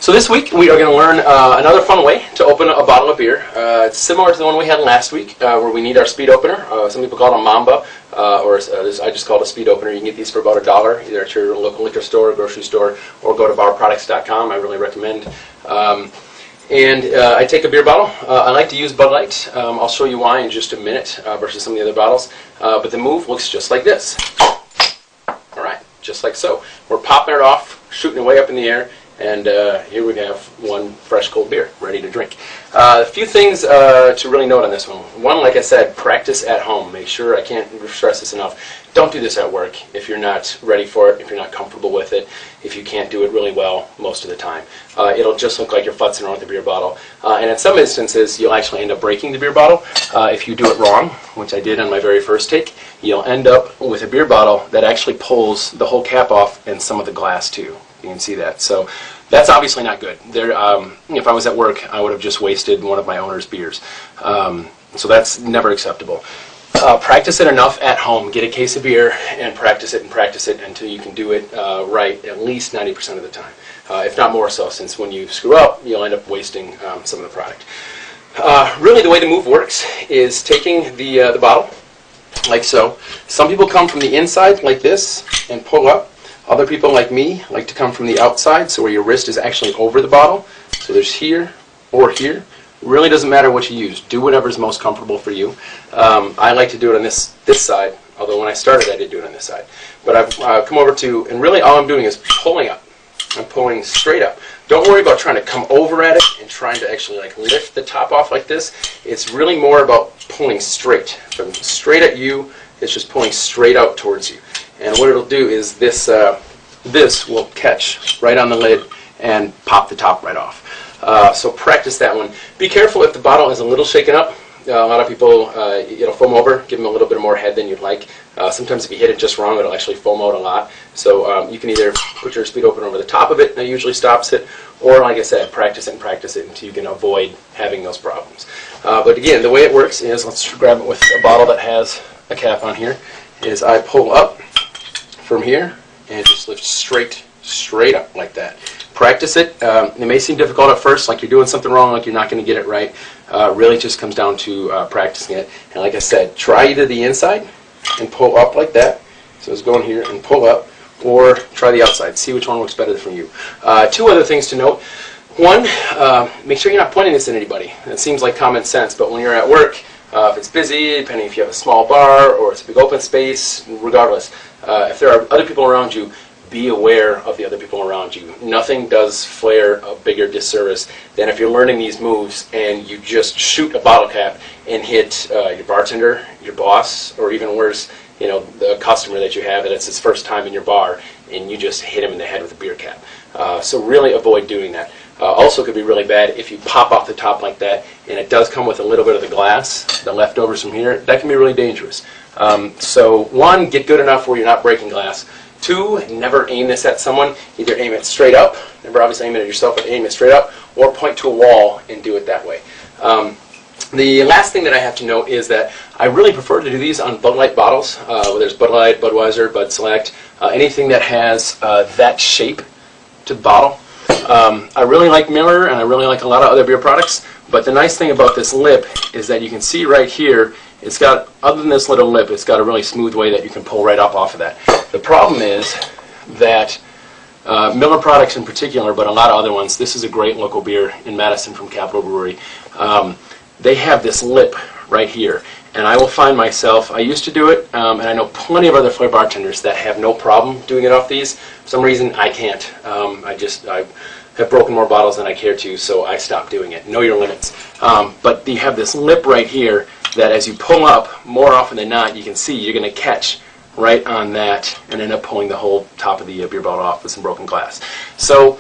So this week we are going to learn another fun way to open a bottle of beer. It's similar to the one we had last week, where we need our speed opener. Some people call it a Mamba, or I just call it a speed opener. You can get these for about $1, either at your local liquor store, grocery store, or go to barproducts.com. I really recommend. I take a beer bottle. I like to use Bud Light. I'll show you why in just a minute versus some of the other bottles. But the move looks just like this. All right, just like so. We're popping it off, shooting it way up in the air. And here we have one fresh cold beer ready to drink. A few things to really note on this one. One, like I said, practice at home. Make sure, I can't stress this enough, don't do this at work if you're not ready for it, if you're not comfortable with it, if you can't do it really well most of the time. It'll just look like you're futzing around with the beer bottle. And in some instances, you'll actually end up breaking the beer bottle. If you do it wrong, which I did on my very first take, you'll end up with a beer bottle that actually pulls the whole cap off and some of the glass too. You can see that. So that's obviously not good. If I was at work, I would have just wasted one of my owner's beers. So that's never acceptable. Practice it enough at home. Get a case of beer and practice it until you can do it right at least 90% of the time. If not more so, since when you screw up, you'll end up wasting some of the product. Really, the way the move works is taking the bottle, like so. Some people come from the inside, like this, and pull up. Other people, like me, like to come from the outside, so where your wrist is actually over the bottle. So there's here or here. Really doesn't matter what you use. Do whatever's most comfortable for you. I like to do it on this side, although when I started I did do it on this side. But I've come over to, and really all I'm doing is pulling up. I'm pulling straight up. Don't worry about trying to come over at it and trying to actually like lift the top off like this. It's really more about pulling straight. From straight at you, it's just pulling straight out towards you. And what it'll do is this will catch right on the lid and pop the top right off. So practice that one. Be careful if the bottle is a little shaken up. A lot of people, it'll foam over, give them a little bit more head than you'd like. Sometimes if you hit it just wrong, it'll actually foam out a lot. So you can either put your speed opener over the top of it, that usually stops it, or like I said, practice it until you can avoid having those problems. But again, the way it works is, let's grab it with a bottle that has a cap on here, is I pull up from here and just lift straight up like that. Practice it. It may seem difficult at first, like you're doing something wrong, like you're not going to get it right. Really just comes down to practicing it. And like I said, try either the inside and pull up like that. So it's going here and pull up, or try the outside. See which one works better for you. Two other things to note. One, make sure you're not pointing this at anybody. It seems like common sense, but when you're at work, if it's busy, depending if you have a small bar or it's a big open space, regardless, if there are other people around you, be aware of the other people around you. Nothing does Flair a bigger disservice than if you're learning these moves and you just shoot a bottle cap and hit your bartender, your boss, or even worse, the customer that you have that it's his first time in your bar, and you just hit him in the head with a beer cap. So really avoid doing that. Also could be really bad if you pop off the top like that, and it does come with a little bit of the glass, the leftovers from here. That can be really dangerous. So one, get good enough where you're not breaking glass. Two, never aim this at someone. Either aim it straight up, never obviously aim it at yourself, but aim it straight up, or point to a wall and do it that way. The last thing that I have to note is that I really prefer to do these on Bud Light bottles, whether it's Bud Light, Budweiser, Bud Select, anything that has that shape to the bottle. I really like Miller, and I really like a lot of other beer products, but the nice thing about this lip is that you can see right here, it's got, other than this little lip, it's got a really smooth way that you can pull right up off of that. The problem is that Miller products in particular, but a lot of other ones, this is a great local beer in Madison from Capital Brewery, they have this lip right here. And I will find myself, I used to do it, and I know plenty of other Flair bartenders that have no problem doing it off these. For some reason, I can't. I have broken more bottles than I care to, so I stopped doing it. Know your limits. But you have this lip right here that as you pull up, more often than not, you can see you're going to catch right on that and end up pulling the whole top of the beer bottle off with some broken glass. So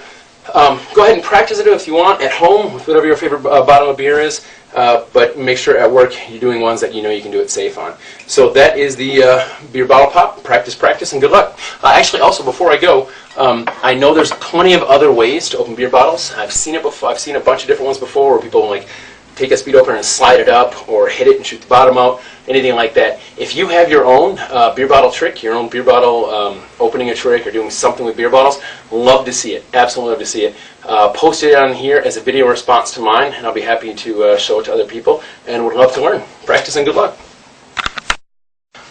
go ahead and practice it if you want at home with whatever your favorite bottle of beer is. But make sure at work you're doing ones that you know you can do it safe on. So that is the beer bottle pop. Practice, and good luck. Actually, also before I go, I know there's plenty of other ways to open beer bottles. I've seen it before. I've seen a bunch of different ones before where people like take a speed opener and slide it up, or hit it and shoot the bottom out, anything like that. If you have your own beer bottle trick, your own beer bottle opening a trick or doing something with beer bottles, love to see it. Absolutely love to see it. Post it on here as a video response to mine, and I'll be happy to show it to other people, and would love to learn. Practice and good luck.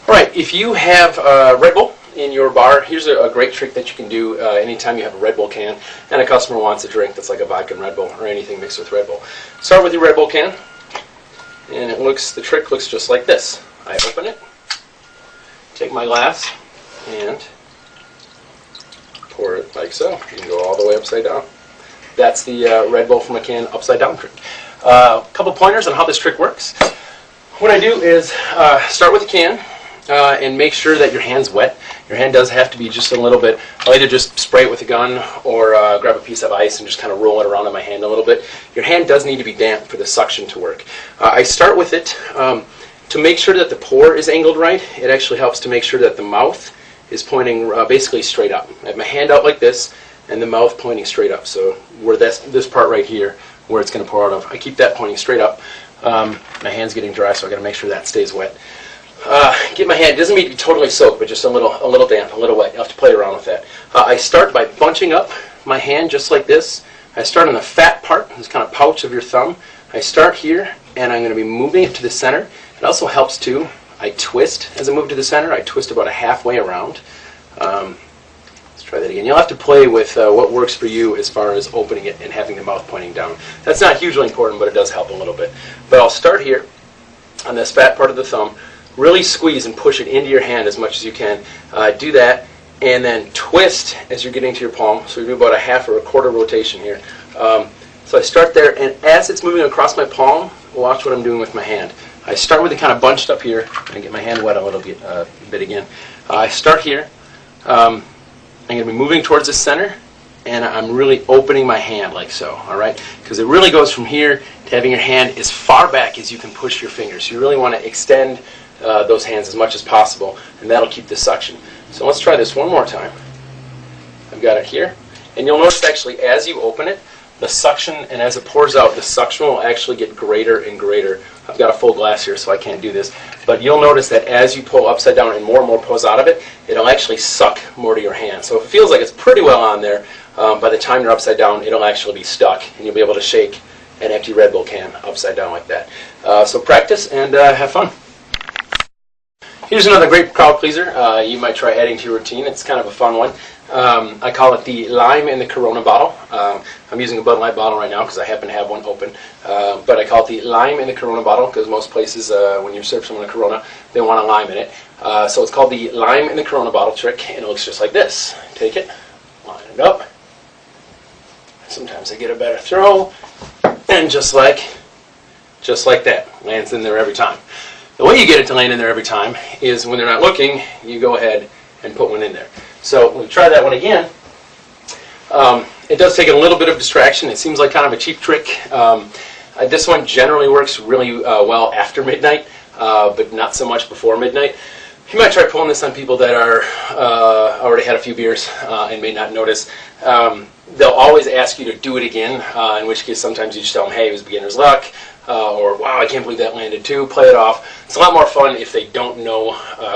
All right, if you have Red Bull in your bar, here's a great trick that you can do anytime you have a Red Bull can and a customer wants a drink that's like a vodka and Red Bull or anything mixed with Red Bull. Start with your Red Bull can, and the trick looks just like this. I open it, take my glass, and pour it like so. You can go all the way upside down. That's the Red Bull from a can upside down trick. A couple pointers on how this trick works. What I do is start with the can and make sure that your hand's wet. Your hand does have to be just a little bit. I'll either just spray it with a gun or grab a piece of ice and just kind of roll it around in my hand a little bit. Your hand does need to be damp for the suction to work. I start with it to make sure that the pour is angled right. It actually helps to make sure that the mouth is pointing basically straight up. I have my hand out like this and the mouth pointing straight up. So where this part right here, where it's going to pour out of, I keep that pointing straight up. My hand's getting dry, so I got to make sure that stays wet. Get my hand, it doesn't need to be totally soaked, but just a little damp, a little wet. You have to play around with that. I start by bunching up my hand just like this. I start on the fat part, this kind of pouch of your thumb. I start here, and I'm going to be moving it to the center. It also helps too. I twist as I move to the center. I twist about a halfway around. Let's try that again. You'll have to play with what works for you as far as opening it and having the mouth pointing down. That's not hugely important, but it does help a little bit. But I'll start here on this fat part of the thumb. Really squeeze and push it into your hand as much as you can. Do that, and then twist as you're getting to your palm. So we do about a half or a quarter rotation here. So I start there, and as it's moving across my palm, watch what I'm doing with my hand. I start with it kind of bunched up here, and get my hand wet a little bit again. I start here. I'm going to be moving towards the center, and I'm really opening my hand like so, all right? Because it really goes from here to having your hand as far back as you can push your fingers. You really want to extend those hands as much as possible, and that'll keep the suction. So let's try this one more time. I've got it here, and you'll notice actually as you open it, the suction, and as it pours out, the suction will actually get greater and greater. I've got a full glass here, so I can't do this, but you'll notice that as you pull upside down and more pours out of it, it'll actually suck more to your hand. So if it feels like it's pretty well on there, by the time you're upside down, it'll actually be stuck, and you'll be able to shake an empty Red Bull can upside down like that. So practice and have fun. Here's another great crowd pleaser you might try adding to your routine. It's kind of a fun one. I call it the lime in the Corona bottle. I'm using a Bud Light bottle right now because I happen to have one open. But I call it the lime in the Corona bottle because most places when you serve someone a Corona, they want a lime in it. So it's called the lime in the Corona bottle trick, and it looks just like this. Take it, line it up. Sometimes I get a better throw, and just like that, lands in there every time. The way you get it to land in there every time is when they're not looking, you go ahead and put one in there. So we'll try that one again. It does take a little bit of distraction. It seems like kind of a cheap trick. This one generally works really well after midnight, but not so much before midnight. You might try pulling this on people that are already had a few beers and may not notice. They'll always ask you to do it again, in which case sometimes you just tell them, hey, it was beginner's luck, or wow, I can't believe that landed too, play it off. It's a lot more fun if they don't know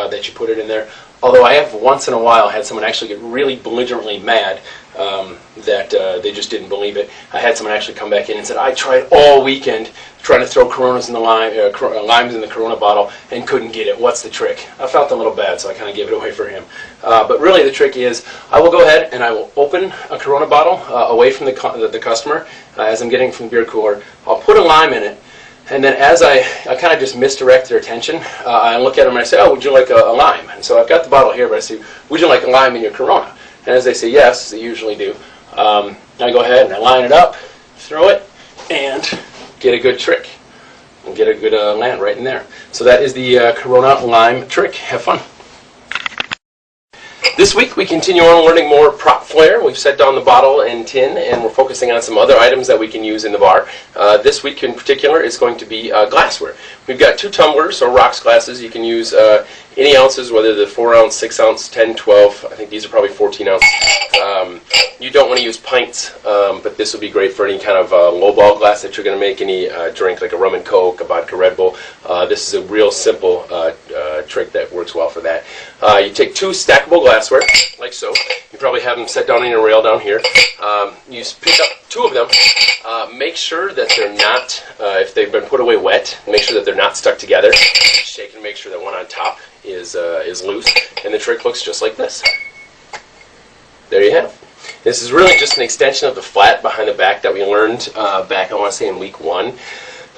that you put it in there. Although I have once in a while had someone actually get really belligerently mad that they just didn't believe it. I had someone actually come back in and said, I tried all weekend trying to throw Coronas in the limes in the Corona bottle and couldn't get it. What's the trick? I felt a little bad, so I kind of gave it away for him. But really the trick is I will go ahead and I will open a Corona bottle away from the customer as I'm getting from the beer cooler. I'll put a lime in it, and then as I kind of just misdirect their attention, I look at them and I say, oh, would you like a lime? And so I've got the bottle here, but I say, would you like a lime in your Corona? And as they say yes, they usually do, I go ahead and I line it up, throw it, and get a good trick. And get a good land right in there. So that is the Corona lime trick. Have fun. This week we continue on learning more prop flair. We've set down the bottle and tin, and we're focusing on some other items that we can use in the bar. This week in particular is going to be glassware. We've got 2 tumblers or rocks glasses. You can use any ounces, whether the 4 ounce, 6 ounce, 10, 12. I think these are probably 14 ounce. You don't want to use pints, but this will be great for any kind of lowball glass that you're going to make any drink, like a rum and coke, a vodka Red Bull. This is a real simple trick that works well for that. You take 2 stackable glassware, like so. You probably have them set down on your rail down here. You pick up 2 of them. Make sure that they're not, if they've been put away wet, make sure that they're not stuck together. Shake and make sure that one on top is loose. And the trick looks just like this. There you have it. This is really just an extension of the flat behind the back that we learned back, I want to say, in week 1.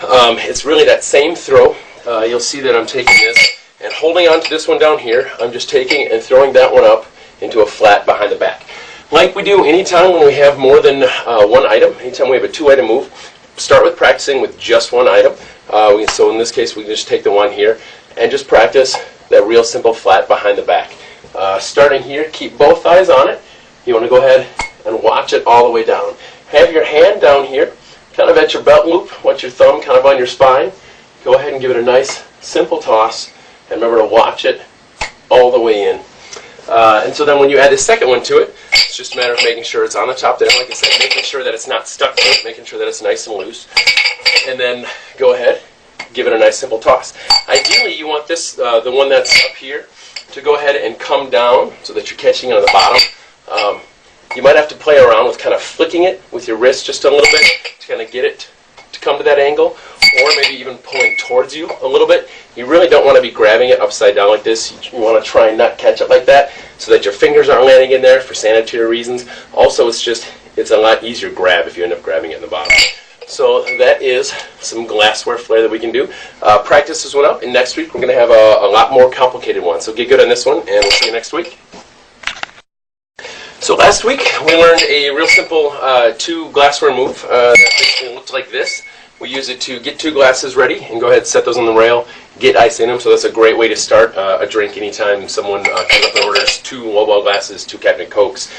It's really that same throw. You'll see that I'm taking this and holding on to this one down here. I'm just taking and throwing that one up into a flat behind the back. Like we do anytime when we have more than one item, anytime we have a 2-item move, start with practicing with just 1 item. So in this case, we can just take the one here and just practice that real simple flat behind the back. Starting here, keep both thighs on it. You want to go ahead and watch it all the way down. Have your hand down here, kind of at your belt loop. Want your thumb kind of on your spine. Go ahead and give it a nice, simple toss. And remember to watch it all the way in. And so then when you add the second one to it, it's just a matter of making sure it's on the top there. Like I said, making sure that it's not stuck to it, making sure that it's nice and loose. And then go ahead, give it a nice, simple toss. Ideally, you want this, the one that's up here, to go ahead and come down so that you're catching it on the bottom. You might have to play around with kind of flicking it with your wrist just a little bit to kind of get it to come to that angle, or maybe even pulling towards you a little bit. You really don't want to be grabbing it upside down like this. You want to try and not catch it like that so that your fingers aren't landing in there for sanitary reasons. Also, it's a lot easier grab if you end up grabbing it in the bottom. So that is some glassware flair that we can do. Practice this one up, and next week we're going to have a lot more complicated ones. So get good on this one, and we'll see you next week. So last week we learned a real simple 2 glassware move that basically looked like this. We use it to get 2 glasses ready and go ahead and set those on the rail, get ice in them. So that's a great way to start a drink anytime someone comes up and orders 2 lowball glasses, 2 Captain Cokes,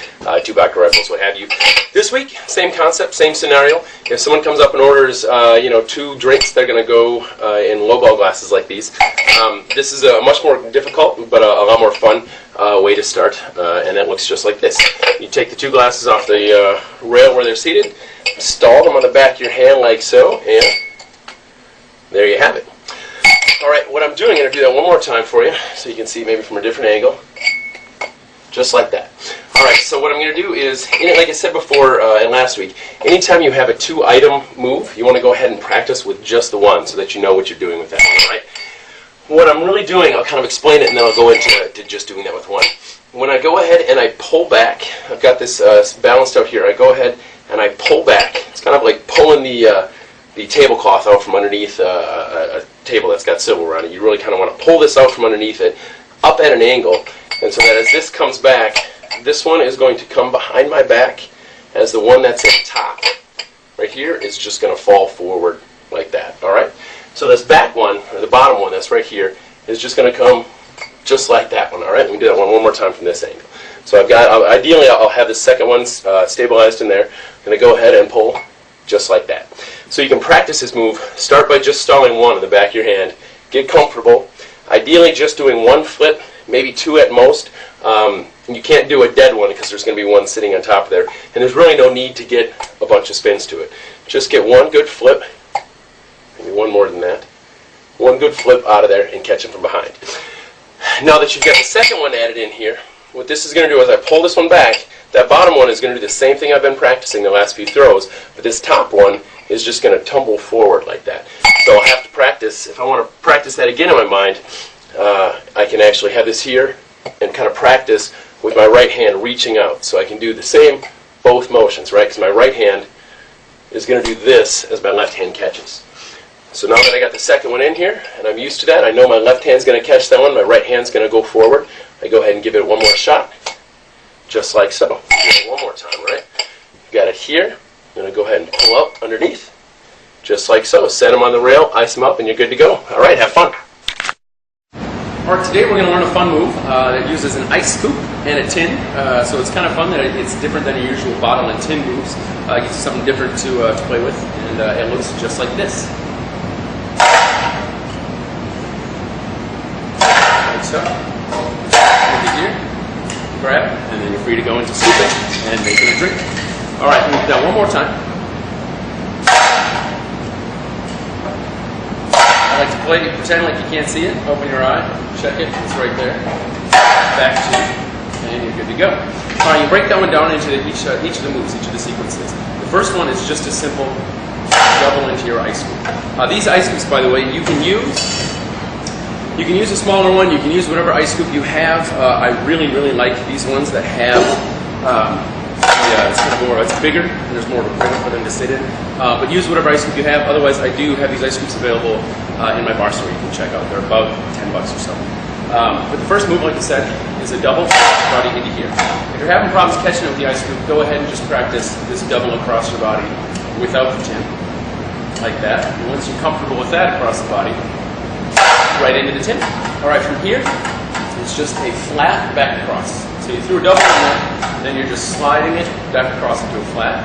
2 vodka Red Bulls, what have you. This week, same concept, same scenario. If someone comes up and orders 2 drinks, they're going to go in lowball glasses like these. This is a much more difficult but a lot more fun way to start, and it looks just like this. You take the 2 glasses off the rail where they're seated, stall them on the back of your hand like so, and there you have it. All right, what I'm doing, I'm going to do that one more time for you so you can see maybe from a different angle, just like that. All right, so what I'm going to do is, like I said before and last week, anytime you have a 2-item move, you want to go ahead and practice with just the one so that you know what you're doing with that one, right? What I'm really doing, I'll kind of explain it and then I'll go into just doing that with one. When I go ahead and I pull back, I've got this balanced out here, I go ahead and I pull back. It's kind of like pulling the tablecloth out from underneath a table that's got silver on it. You really kind of want to pull this out from underneath it, up at an angle, and so that as this comes back, this one is going to come behind my back, as the one that's at top right here is just going to fall forward like that, all right? So this back one, or the bottom one that's right here, is just going to come just like that one, all right? Let me do that one more time from this angle. So ideally I'll have the second one stabilized in there. I'm going to go ahead and pull just like that. So you can practice this move. Start by just stalling one in the back of your hand. Get comfortable. Ideally just doing 1 flip, maybe 2 at most. You can't do a dead one because there's going to be one sitting on top of there. And there's really no need to get a bunch of spins to it. Just get 1 good flip, maybe 1 more than that. 1 good flip out of there and catch them from behind. Now that you've got the second one added in here, what this is going to do is I pull this one back, that bottom one is going to do the same thing I've been practicing the last few throws, but this top one is just going to tumble forward like that. So I'll have to practice, if I want to practice that again in my mind, I can actually have this here and kind of practice with my right hand reaching out. So I can do the same both motions, right? Because my right hand is going to do this as my left hand catches. So now that I got the second one in here, and I'm used to that, I know my left hand's going to catch that one, my right hand's going to go forward. I go ahead and give it 1 more shot, just like so. Do it 1 more time, right? You got it here. I'm going to go ahead and pull up underneath, just like so. Set them on the rail, ice them up, and you're good to go. All right, have fun. All right, today we're going to learn a fun move that uses an ice scoop and a tin. So it's kind of fun that it's different than your usual bottle and tin moves. It gives you something different to play with, and it looks just like this. Like so. Look at here. Grab it, and then you're free to go into scooping and making a drink. All right, we'll do that one more time. I like to play, pretend like you can't see it. Open your eye, check it, it's right there. Back to, and you're good to go. All right, you break that one down into each of the moves, each of the sequences. The first one is just a simple double into your ice scoop. These ice scoops, by the way, you can use a smaller one. You can use whatever ice scoop you have. I really like these ones that have. It's kind of more, it's bigger, and there's more of a rim for them to sit in. But use whatever ice scoop you have. Otherwise, I do have these ice scoops available in my bar store. You can check out. They're about $10 or so. But the first move, like I said, is a double body into here. If you're having problems catching it with the ice scoop, go ahead and just practice this double across your body without the tin, like that. And once you're comfortable with that across the body, right into the tin. All right, from here, it's just a flat back across. So you threw a double in there, then you're just sliding it back across into a flat.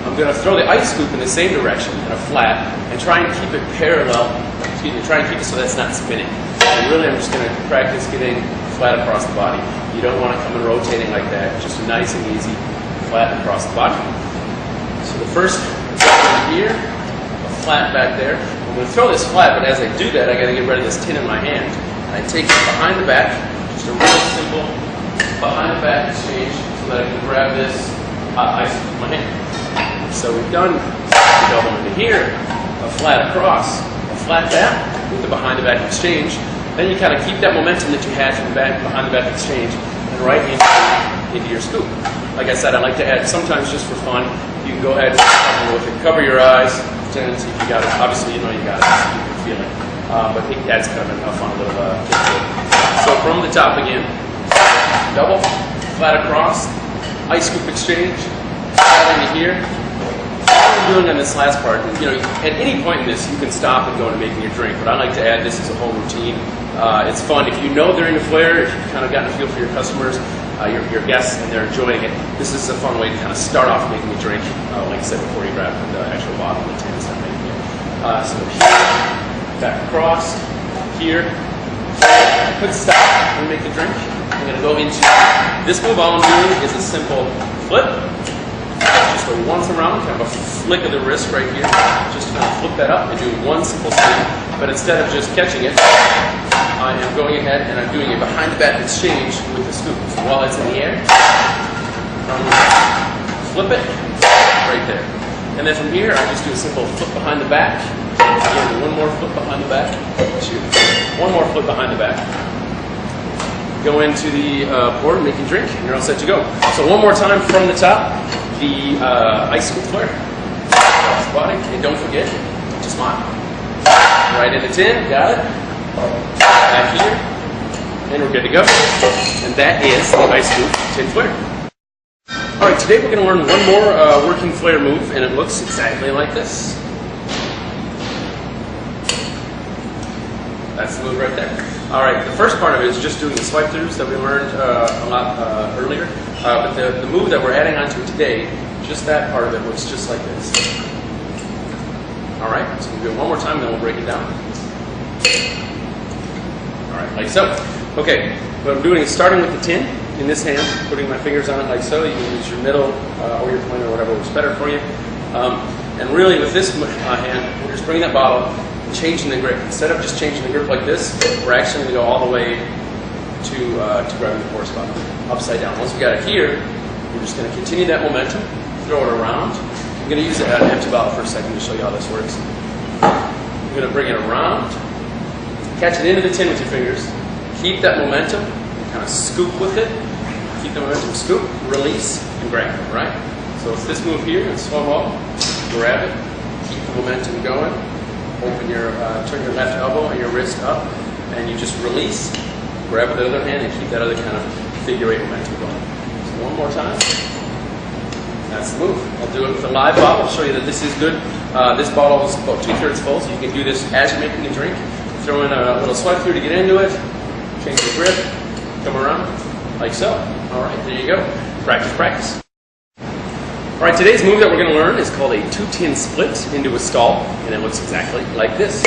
I'm going to throw the ice scoop in the same direction in a flat and try and keep it parallel. Excuse me, try and keep it so that's not spinning. And really, I'm just going to practice getting flat across the body. You don't want to come and rotating like that. Just nice and easy, flat across the body. So the first is here, a flat back there. I'm going to throw this flat, but as I do that, I got to get rid of this tin in my hand. And I take it behind the back, just a real simple behind the back exchange, so that I can grab this ice with my hand. So we've done a double into here, a flat across, a flat back with the behind the back exchange. Then you kind of keep that momentum that you had from the back, behind the back exchange, and right into your scoop. Like I said, I like to add sometimes just for fun. You can go ahead and with it. Cover your eyes, pretend to see if you got it. Obviously, you know you got it, so you can feel it. But it adds kind of a fun little kick to it. So from the top again. Double, flat across, ice scoop exchange, flat into here. What I'm doing on this last part, you know, at any point in this, you can stop and go into making your drink, but I like to add this as a whole routine. It's fun. If you know during the flair, if you've kind of gotten a feel for your customers, your guests, and they're enjoying it, this is a fun way to kind of start off making a drink, like I said, before you grab the actual bottle and the tin and start making it. So here, back across, here. Quick stop and make the drink. I'm going to go into this move. All I'm doing is a simple flip, just a once around, kind of a flick of the wrist right here, just to kind of flip that up and do one simple spin. But instead of just catching it, I am going ahead and I'm doing a behind the back exchange with the scoop. So while it's in the air, flip it right there. And then from here, I just do a simple flip behind the back. Again, one more flip behind the back. One more flip behind the back. Go into the pour, make your drink, and you're all set to go. So one more time from the top, the ice scoop flare. Across the body, and don't forget to smile. Right in the tin, got it. Back here, and we're good to go. And that is the ice scoop tin flare. All right, today we're going to learn one more working flare move, and it looks exactly like this. That's the move right there. All right, the first part of it is just doing the swipe throughs that we learned a lot earlier. But the move that we're adding onto it today, just that part of it looks just like this. All right, so we'll do it one more time, then we'll break it down. All right, like so. Okay, what I'm doing is starting with the tin in this hand, putting my fingers on it like so. You can use your middle or your pointer or whatever works better for you. And really with this hand, we're just bringing that bottle, changing the grip. Instead of just changing the grip like this, we're actually going to go all the way to grabbing the pour spot, upside down. Once we got it here, we're just going to continue that momentum, throw it around. I'm going to use an empty bottle for a second to show you how this works. I'm going to bring it around, catch it into the tin with your fingers, keep that momentum, kind of scoop with it, keep the momentum, scoop, release, and grab it, right? So it's this move here, it's slow mo, grab it, keep the momentum going, open your, turn your left elbow and your wrist up, and you just release, grab with the other hand, and keep that other kind of figure eight momentum going. So one more time. That's the move. I'll do it with a live bottle. I'll show you that this is good. This bottle is about 2/3 full, so you can do this as you're making a drink. Throw in a little swipe through to get into it. change the grip, come around, like so. All right, there you go. Practice, practice. All right, today's move that we're going to learn is called a 2-10 split into a stall, and it looks exactly like this.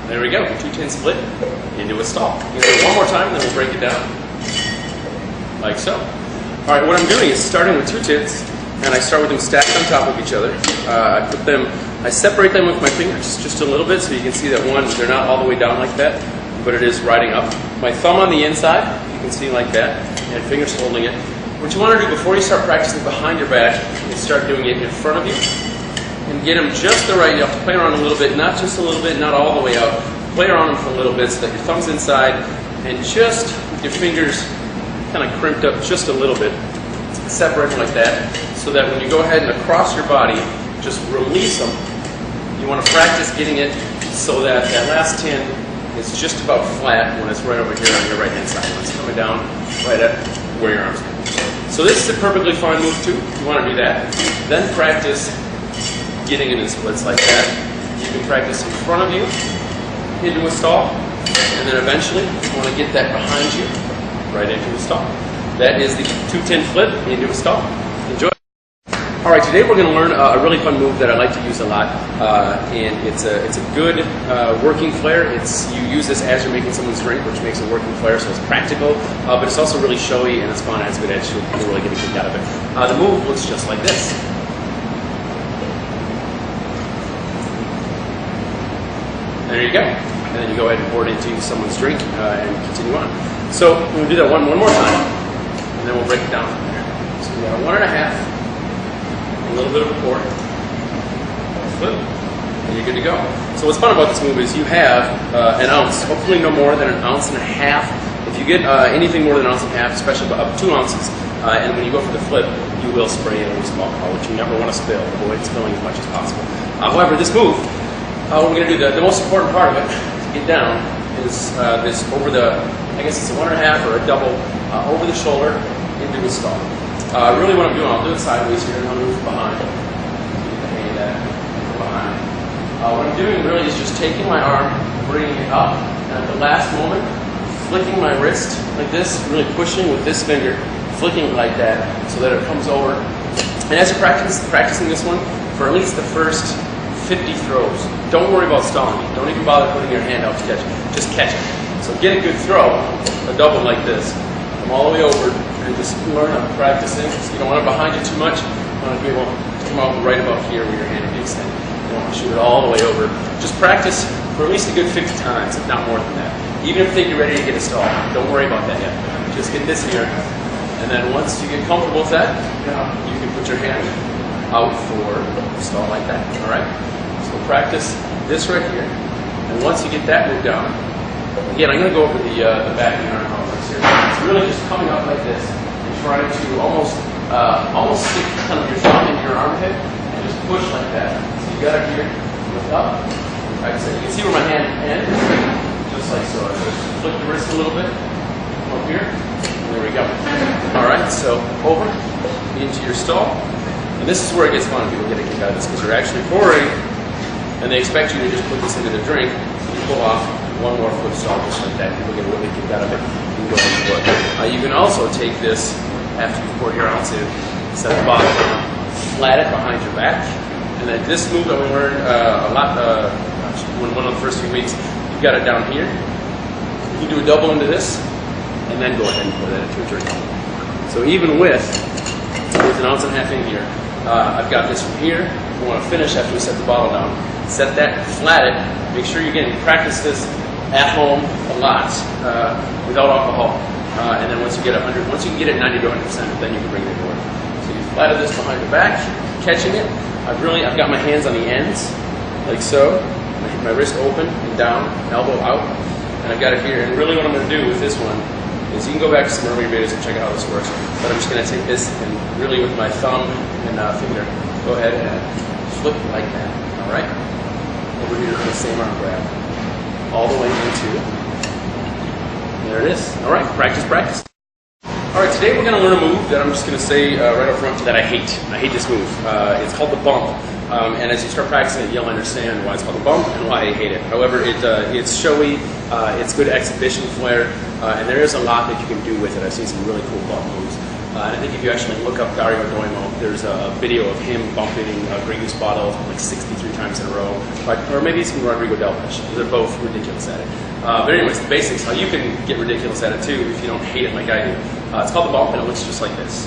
There we go, 2-10 split into a stall. We're going to do it one more time, and then we'll break it down, like so. All right, what I'm doing is starting with 2 tens, and I start with them stacked on top of each other. I separate them with my fingers just a little bit so you can see that one, they're not all the way down like that, but it is riding up. My thumb on the inside, you can see like that, and fingers holding it. What you want to do before you start practicing behind your back is start doing it in front of you and get them just the right. You have to play around a little bit, not just a little bit, not all the way out. Play around them for a little bit so that your thumb's inside and just with your fingers kind of crimped up just a little bit. Separate them like that so that when you go ahead and across your body, just release them. You want to practice getting it so that that last 10 is just about flat when it's right over here on your right hand side. When it's coming down right at where your arms are. So this is a perfectly fine move too. You want to do that. Then practice getting it in splits like that. You can practice in front of you into a stall, and then eventually you want to get that behind you right into a stall. That is the 2-10 flip into a stall. Enjoy. All right, today we're going to learn a really fun move that I like to use a lot, and it's a good working flare. You use this as you're making someone's drink, which makes a working flare, so it's practical, but it's also really showy and it's fun. It has a good edge to it. People really get a kick out of it. The move looks just like this. There you go. And then you go ahead and pour it into someone's drink and continue on. So we'll do that one more time, and then we'll break it down from there. So we got a 1.5. A little bit of a pour, flip, and you're good to go. So what's fun about this move is you have an ounce, hopefully no more than 1.5 ounces. If you get anything more than 1.5 ounces, especially up 2 ounces, and when you go for the flip, you will spray it with some alcohol, which you never want to spill. Avoid spilling as much as possible. However, this move, what we're going to do, the most important part of it to get down is this over the, I guess it's a 1.5 or a double, over the shoulder into a stall. Really what I'm doing, I'll do it sideways here and I'll move behind. Get the hang of that from behind. What I'm doing really is just taking my arm, bringing it up, and at the last moment, flicking my wrist like this, really pushing with this finger, flicking it like that so that it comes over. And as you're practicing this one, for at least the first 50 throws, don't worry about stalling it. Don't even bother putting your hand out to catch it. Just catch it. So get a good throw, a double like this. Come all the way over and just learn how to practice it. So you don't want it behind you too much. You want to be able to come out right about here where your hand will be extended. You don't want to shoot it all the way over. Just practice for at least a good 50 times, if not more than that. Even if you think you're ready to get a stall, don't worry about that yet. Just get this here. And then once you get comfortable with that, you can put your hand out for a stall like that. All right? So practice this right here. And once you get that moved down, again, I'm going to go over the back of the arm complex here. It's really just coming up like this and trying to almost stick kind of your thumb into your armpit and just push like that. So you got it here, lift up. Like I said, you can see where my hand ends, just like so. I just flip the wrist a little bit, come up here, and there we go. All right, so over into your stall. And this is where it gets fun. People get a kick out of this because you're actually pouring, and they expect you to just put this into the drink. You pull off one more foot stall just like that. People get a really kick out of it. You can go ahead and put. You can also take this after you've poured your ounce in, set the bottom down, flat it behind your back, and then this move that we learned a lot one of the first few weeks. You've got it down here. You do a double into this, and then go ahead and pour that into a drink. So even with 1.5 ounces in here, I've got this from here. We want to finish after we set the bottle down. Set that, flat it. Make sure you practice this at home a lot without alcohol. And then once you get 100, once you can get it 90 to 100%, then you can bring it to work. So you flatter this behind your back, catching it. I've got my hands on the ends, like so. My wrist open and down, elbow out, and I've got it here. And really, what I'm going to do with this one is you can go back to some earlier videos and check out how this works. But I'm just going to take this and really with my thumb and finger, go ahead and flip like that. All right. Over here on the same arm grab, all the way into. There it is. All right, practice, practice. Alright, today we're going to learn a move that I'm just going to say right up front that I hate. I hate this move. It's called the bump. And as you start practicing it, you'll understand why it's called the bump and why I hate it. However, it's showy, it's good exhibition flair, and there is a lot that you can do with it. I've seen some really cool bump moves. And I think if you actually look up Dario Doimo, there's a video of him bumping Grey Goose bottles like 63 times in a row. Or maybe it's from Rodrigo Delpech. They're both ridiculous at it. But anyways, the basics, how you can get ridiculous at it too if you don't hate it like I do. It's called the bump and it looks just like this.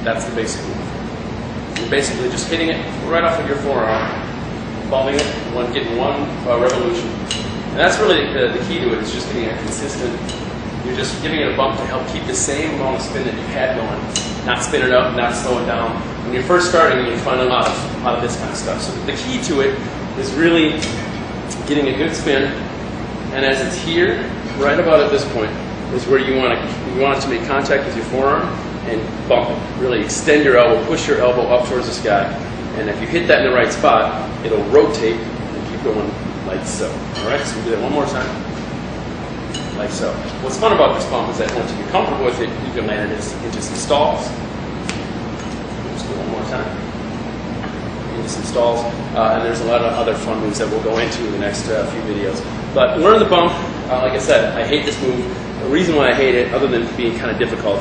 That's the basic move. You're basically just hitting it right off of your forearm, bumping it, getting one revolution. And that's really the key to it, is just getting a consistent. You're just giving it a bump to help keep the same amount of spin that you had going, not spin it up, not slow it down. When you're first starting, you find a lot of this kind of stuff. So the key to it is really getting a good spin, and as it's here, right about at this point, is where you want it to make contact with your forearm and bump it. Really extend your elbow, push your elbow up towards the sky, and if you hit that in the right spot, it'll rotate and keep going like so. All right, so we'll do that one more time. Like so. What's fun about this bump is that once you get comfortable with it, you can land it into some stalls. Just do it one more time. Into some stalls. And there's a lot of other fun moves that we'll go into in the next few videos. But learn the bump. Like I said, I hate this move. The reason why I hate it, other than being kind of difficult,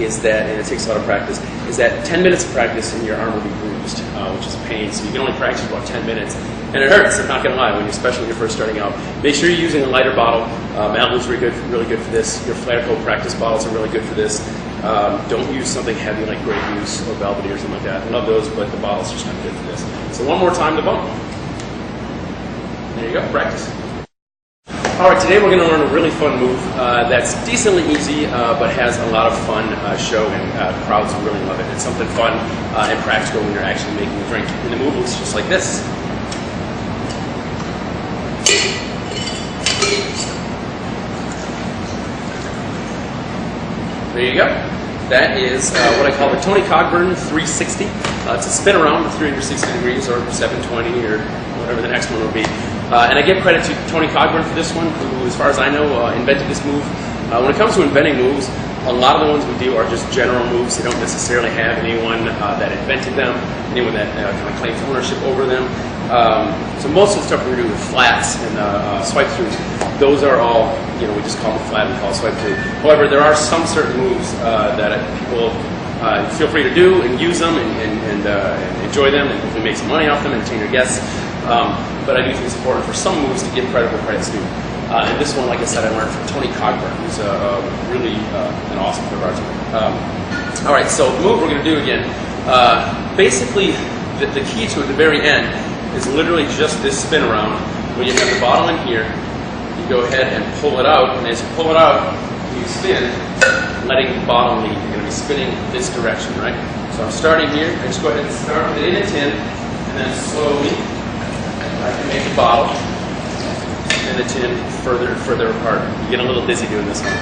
is that, and it takes a lot of practice, is that 10 minutes of practice and your arm will be bruised, which is a pain. So you can only practice for about 10 minutes. And it hurts, I'm not going to lie, especially when you're first starting out. Make sure you're using a lighter bottle. Malibu's really good for this. Your Flairco practice bottles are really good for this. Don't use something heavy like Grey Goose or Belvedere or something like that. I love those, but the bottle's just not good for this. So one more time, the bump. There you go, practice. Alright, today we're going to learn a really fun move that's decently easy, but has a lot of fun show, and crowds really love it. It's something fun and practical when you're actually making a drink. And the move looks just like this. There you go. That is what I call the Tony Cogburn 360. It's a spin around with 360 degrees, or 720, or whatever the next one will be. And I give credit to Tony Cogburn for this one, who, as far as I know, invented this move. When it comes to inventing moves, a lot of the ones we do are just general moves. They don't necessarily have anyone that invented them, anyone that kind of claims ownership over them. So most of the stuff we do with flats and swipe throughs, those are all, we just call them flat, we call it swipe through. However, there are some certain moves that people feel free to do and use them and enjoy them and hopefully make some money off them and entertain your guests. But I do think it's important for some moves to give credit where credit's due. And this one, like I said, I learned from Tony Cogburn, who's really an awesome bartender. All right, so the move we're going to do again, basically the key to it at the very end is literally just this spin around. When you have the bottle in here, you go ahead and pull it out, and as you pull it out, you spin, letting the bottle lead. You're going to be spinning this direction, right? So I'm starting here. I just go ahead and start with it in a tin, and then slowly I can make the bottle and the tin further apart. You get a little dizzy doing this one.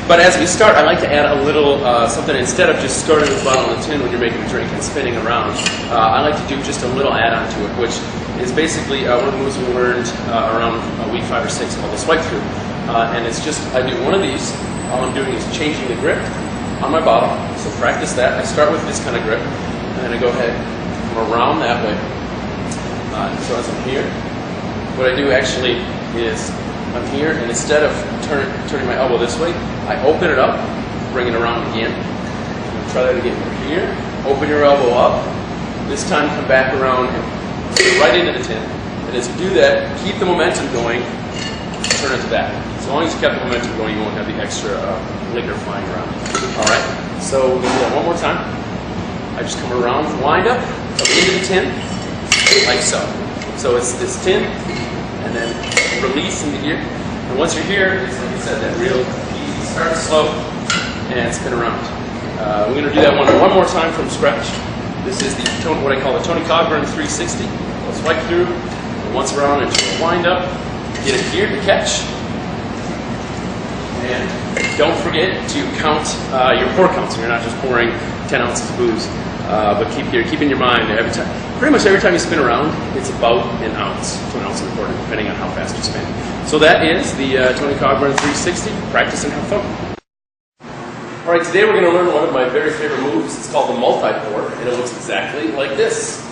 But as we start, I like to add a little something. Instead of just starting with the bottle and the tin when you're making a drink and spinning around, I like to do just a little add-on to it, which is basically one of the moves we learned around week 5 or 6 called the swipe through. And it's just, I do one of these. All I'm doing is changing the grip on my bottle. So practice that. I start with this kind of grip, and then I go ahead and come around that way. So as I'm here, what I do actually is I'm here, and instead of turning my elbow this way, I open it up, bring it around again. Try that again. We're here, open your elbow up. This time come back around and put it right into the tin. And as you do that, keep the momentum going, turn it to back. As long as you kept the momentum going, you won't have the extra liquor flying around. All right, so we'll do that one more time. I just come around, wind up into the tin, like so. So it's this tin, and then release into here. And once you're here, it's like I said, that real easy start slow and spin around. We're going to do that one more time from scratch. This is what I call the Tony Cogburn 360. We'll swipe through, and once around into a wind up, get it here to catch. And don't forget to count your pour count, so you're not just pouring 10 ounces of booze. But keep in your mind, pretty much every time you spin around, it's about an ounce to an ounce and a quarter, depending on how fast you spin. So that is the Tony Cogburn 360. Practice and have fun. All right, today we're going to learn one of my very favorite moves. It's called the multi-pour, and it looks exactly like this.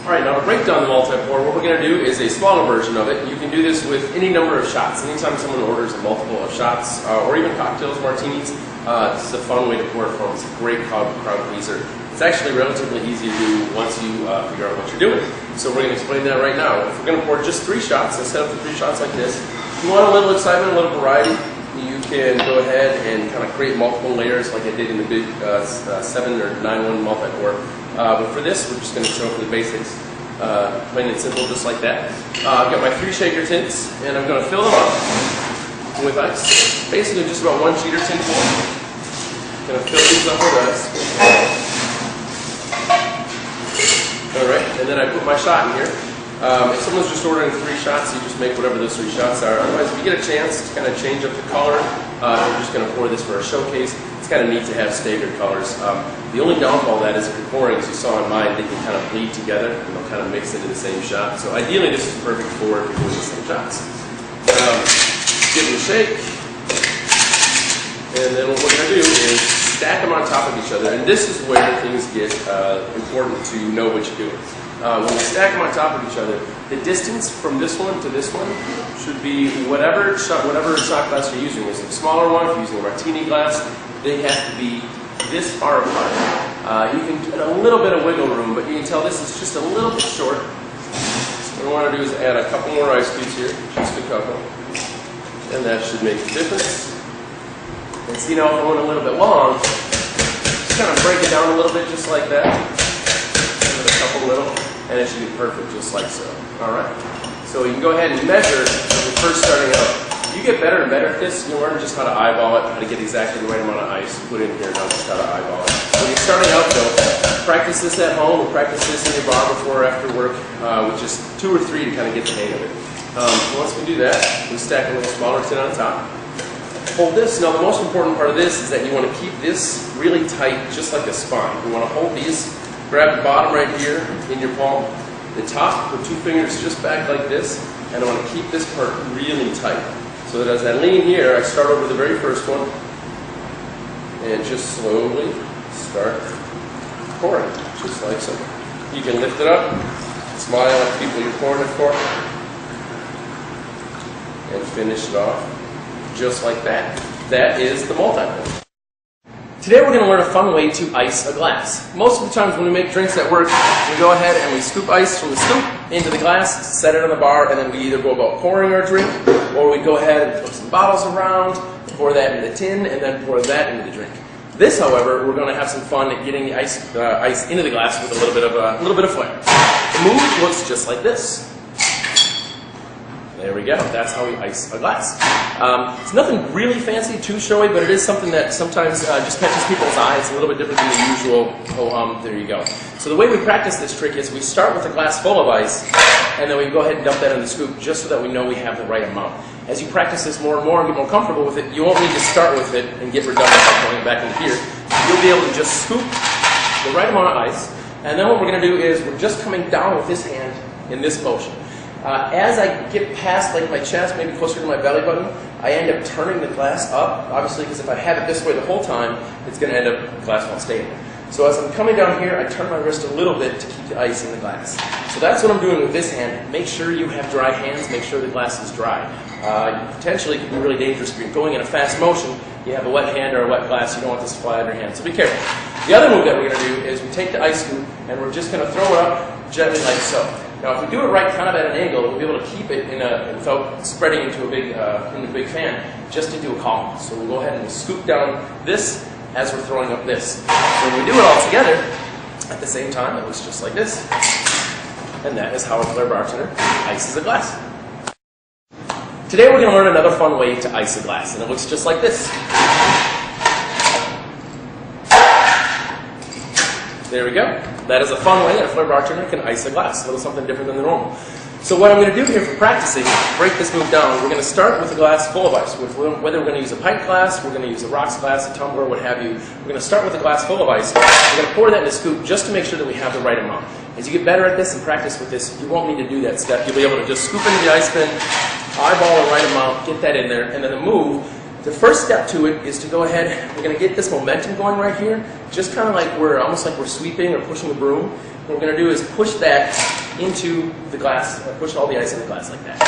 Alright, now to break down the multi-pour, what we're going to do is a smaller version of it. You can do this with any number of shots. Anytime someone orders a multiple of shots, or even cocktails, martinis, this is a fun way to pour it from. It's a great crowd pleaser. It's actually relatively easy to do once you figure out what you're doing. So we're going to explain that right now. If we're going to pour just 3 shots, I set up the 3 shots like this. If you want a little excitement, a little variety, you can go ahead and kind of create multiple layers like I did in the big 7 or 9-1 multi-pour. But for this, we're just going to show for the basics, plain and simple, just like that. I've got my 3 shaker tints, and I'm going to fill them up with ice. Basically, just about 1 sheeter tin full. Going to fill these up with ice. All right, and then I put my shot in here. If someone's just ordering 3 shots, you just make whatever those 3 shots are. Otherwise, if you get a chance to kind of change up the color, you're just going to pour this for a showcase. It's kind of neat to have staggered colors. The only downfall of that is if you're pouring, as you saw in mine, they can kind of bleed together and they'll kind of mix into the same shot. So ideally, this is perfect for if you're doing the same shots. Give them a shake, and then what we're going to do is stack them on top of each other. And this is where things get important to know what you're doing. When you stack them on top of each other, the distance from this one to this one should be whatever shot glass you're using. If it's a smaller one, if you're using a martini glass, they have to be this far apart. You can get a little bit of wiggle room, but you can tell this is just a little bit short. So what I want to do is add a couple more ice cubes here, just a couple. And that should make a difference. And see now if I went a little bit long, just kind of break it down a little bit just like that. Give it a couple little, and it should be perfect just like so. Alright. So you can go ahead and measure when you're first starting out. You get better and better at this, you'll learn just how to eyeball it, how to get exactly the right amount of ice. Put in here, not just how to eyeball it. When you're starting out though, practice this at home, or practice this in your bar before or after work, with just 2 or 3 to kind of get the hang of it. Once we do that, we stack a little smaller tin on top. Hold this. Now the most important part of this is that you want to keep this really tight, just like a spine. You want to hold these, grab the bottom right here in your palm, the top with 2 fingers just back like this, and I want to keep this part really tight. So that as I lean here, I start over the very first one, and just slowly start pouring, just like so. You can lift it up, smile at the people you're pouring it for, and finish it off just like that. That is the multi-pour. Today we're going to learn a fun way to ice a glass. Most of the times when we make drinks at work, we go ahead and we scoop ice from the scoop into the glass, set it on the bar, and then we either go about pouring our drink, or we go ahead and put some bottles around, pour that into the tin, and then pour that into the drink. This, however, we're going to have some fun at getting the ice into the glass with a little bit of flair. The move looks just like this. There we go. That's how we ice a glass. It's nothing really fancy, too showy, but it is something that sometimes just catches people's eye. It's a little bit different than the usual ho-hum. There you go. So the way we practice this trick is we start with a glass full of ice, and then we go ahead and dump that in the scoop just so that we know we have the right amount. As you practice this more and more and get more comfortable with it, you won't need to start with it and get redundant by going back into here. You'll be able to just scoop the right amount of ice, and then what we're going to do is we're just coming down with this hand in this motion. As I get past like my chest, maybe closer to my belly button, I end up turning the glass up, obviously because if I have it this way the whole time, it's going to end up the glass won't stay in. So as I'm coming down here, I turn my wrist a little bit to keep the ice in the glass. So that's what I'm doing with this hand. Make sure you have dry hands, make sure the glass is dry. Potentially it can be really dangerous if you're going in a fast motion, you have a wet hand or a wet glass, you don't want this to fly out of your hand, so be careful. The other move that we're going to do is we take the ice scoop and we're just going to throw it up gently like so. Now, if we do it right, kind of at an angle, we'll be able to keep it without spreading into a big fan, just into a column. So we'll go ahead and scoop down this as we're throwing up this. So when we do it all together, at the same time, it looks just like this. And that is how a clever bartender ices a glass. Today we're going to learn another fun way to ice a glass, and it looks just like this. There we go. That is a fun way that a flair bartender can ice a glass. A little something different than the normal. So what I'm going to do here for practicing, break this move down, we're going to start with a glass full of ice. Whether we're going to use a pint glass, we're going to use a rocks glass, a tumbler, what have you. We're going to start with a glass full of ice. We're going to pour that in a scoop just to make sure that we have the right amount. As you get better at this and practice with this, you won't need to do that step. You'll be able to just scoop into the ice bin, eyeball the right amount, get that in there, and then the move. The first step to it is to go ahead, we're going to get this momentum going right here, just kind of like almost like we're sweeping or pushing a broom. What we're going to do is push that into the glass, push all the ice in the glass like that.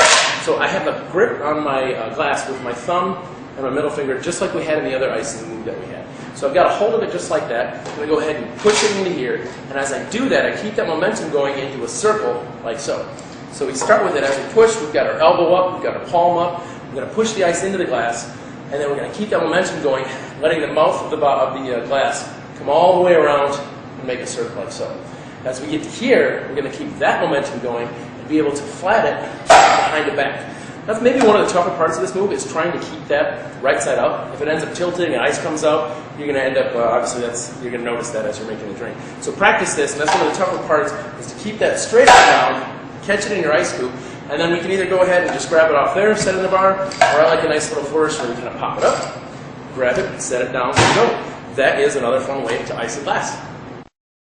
So I have a grip on my glass with my thumb and my middle finger, just like we had in the other icing move that we had. So I've got a hold of it just like that. I'm going to go ahead and push it into here, and as I do that, I keep that momentum going into a circle like so. So we start with it as we push, we've got our elbow up, we've got our palm up, we're going to push the ice into the glass, and then we're going to keep that momentum going, letting the mouth of the glass come all the way around and make a circle like so. As we get to here, we're going to keep that momentum going and be able to flat it behind the back. That's maybe one of the tougher parts of this move, is trying to keep that right side up. If it ends up tilting and ice comes out, you're going to end up, obviously you're going to notice that as you're making the drink. So practice this, and that's one of the tougher parts, is to keep that straight up down, catch it in your ice scoop, and then we can either go ahead and just grab it off there, set it in the bar, or I like a nice little flourish where we kind of pop it up, grab it, set it down, and go. That is another fun way to ice a glass.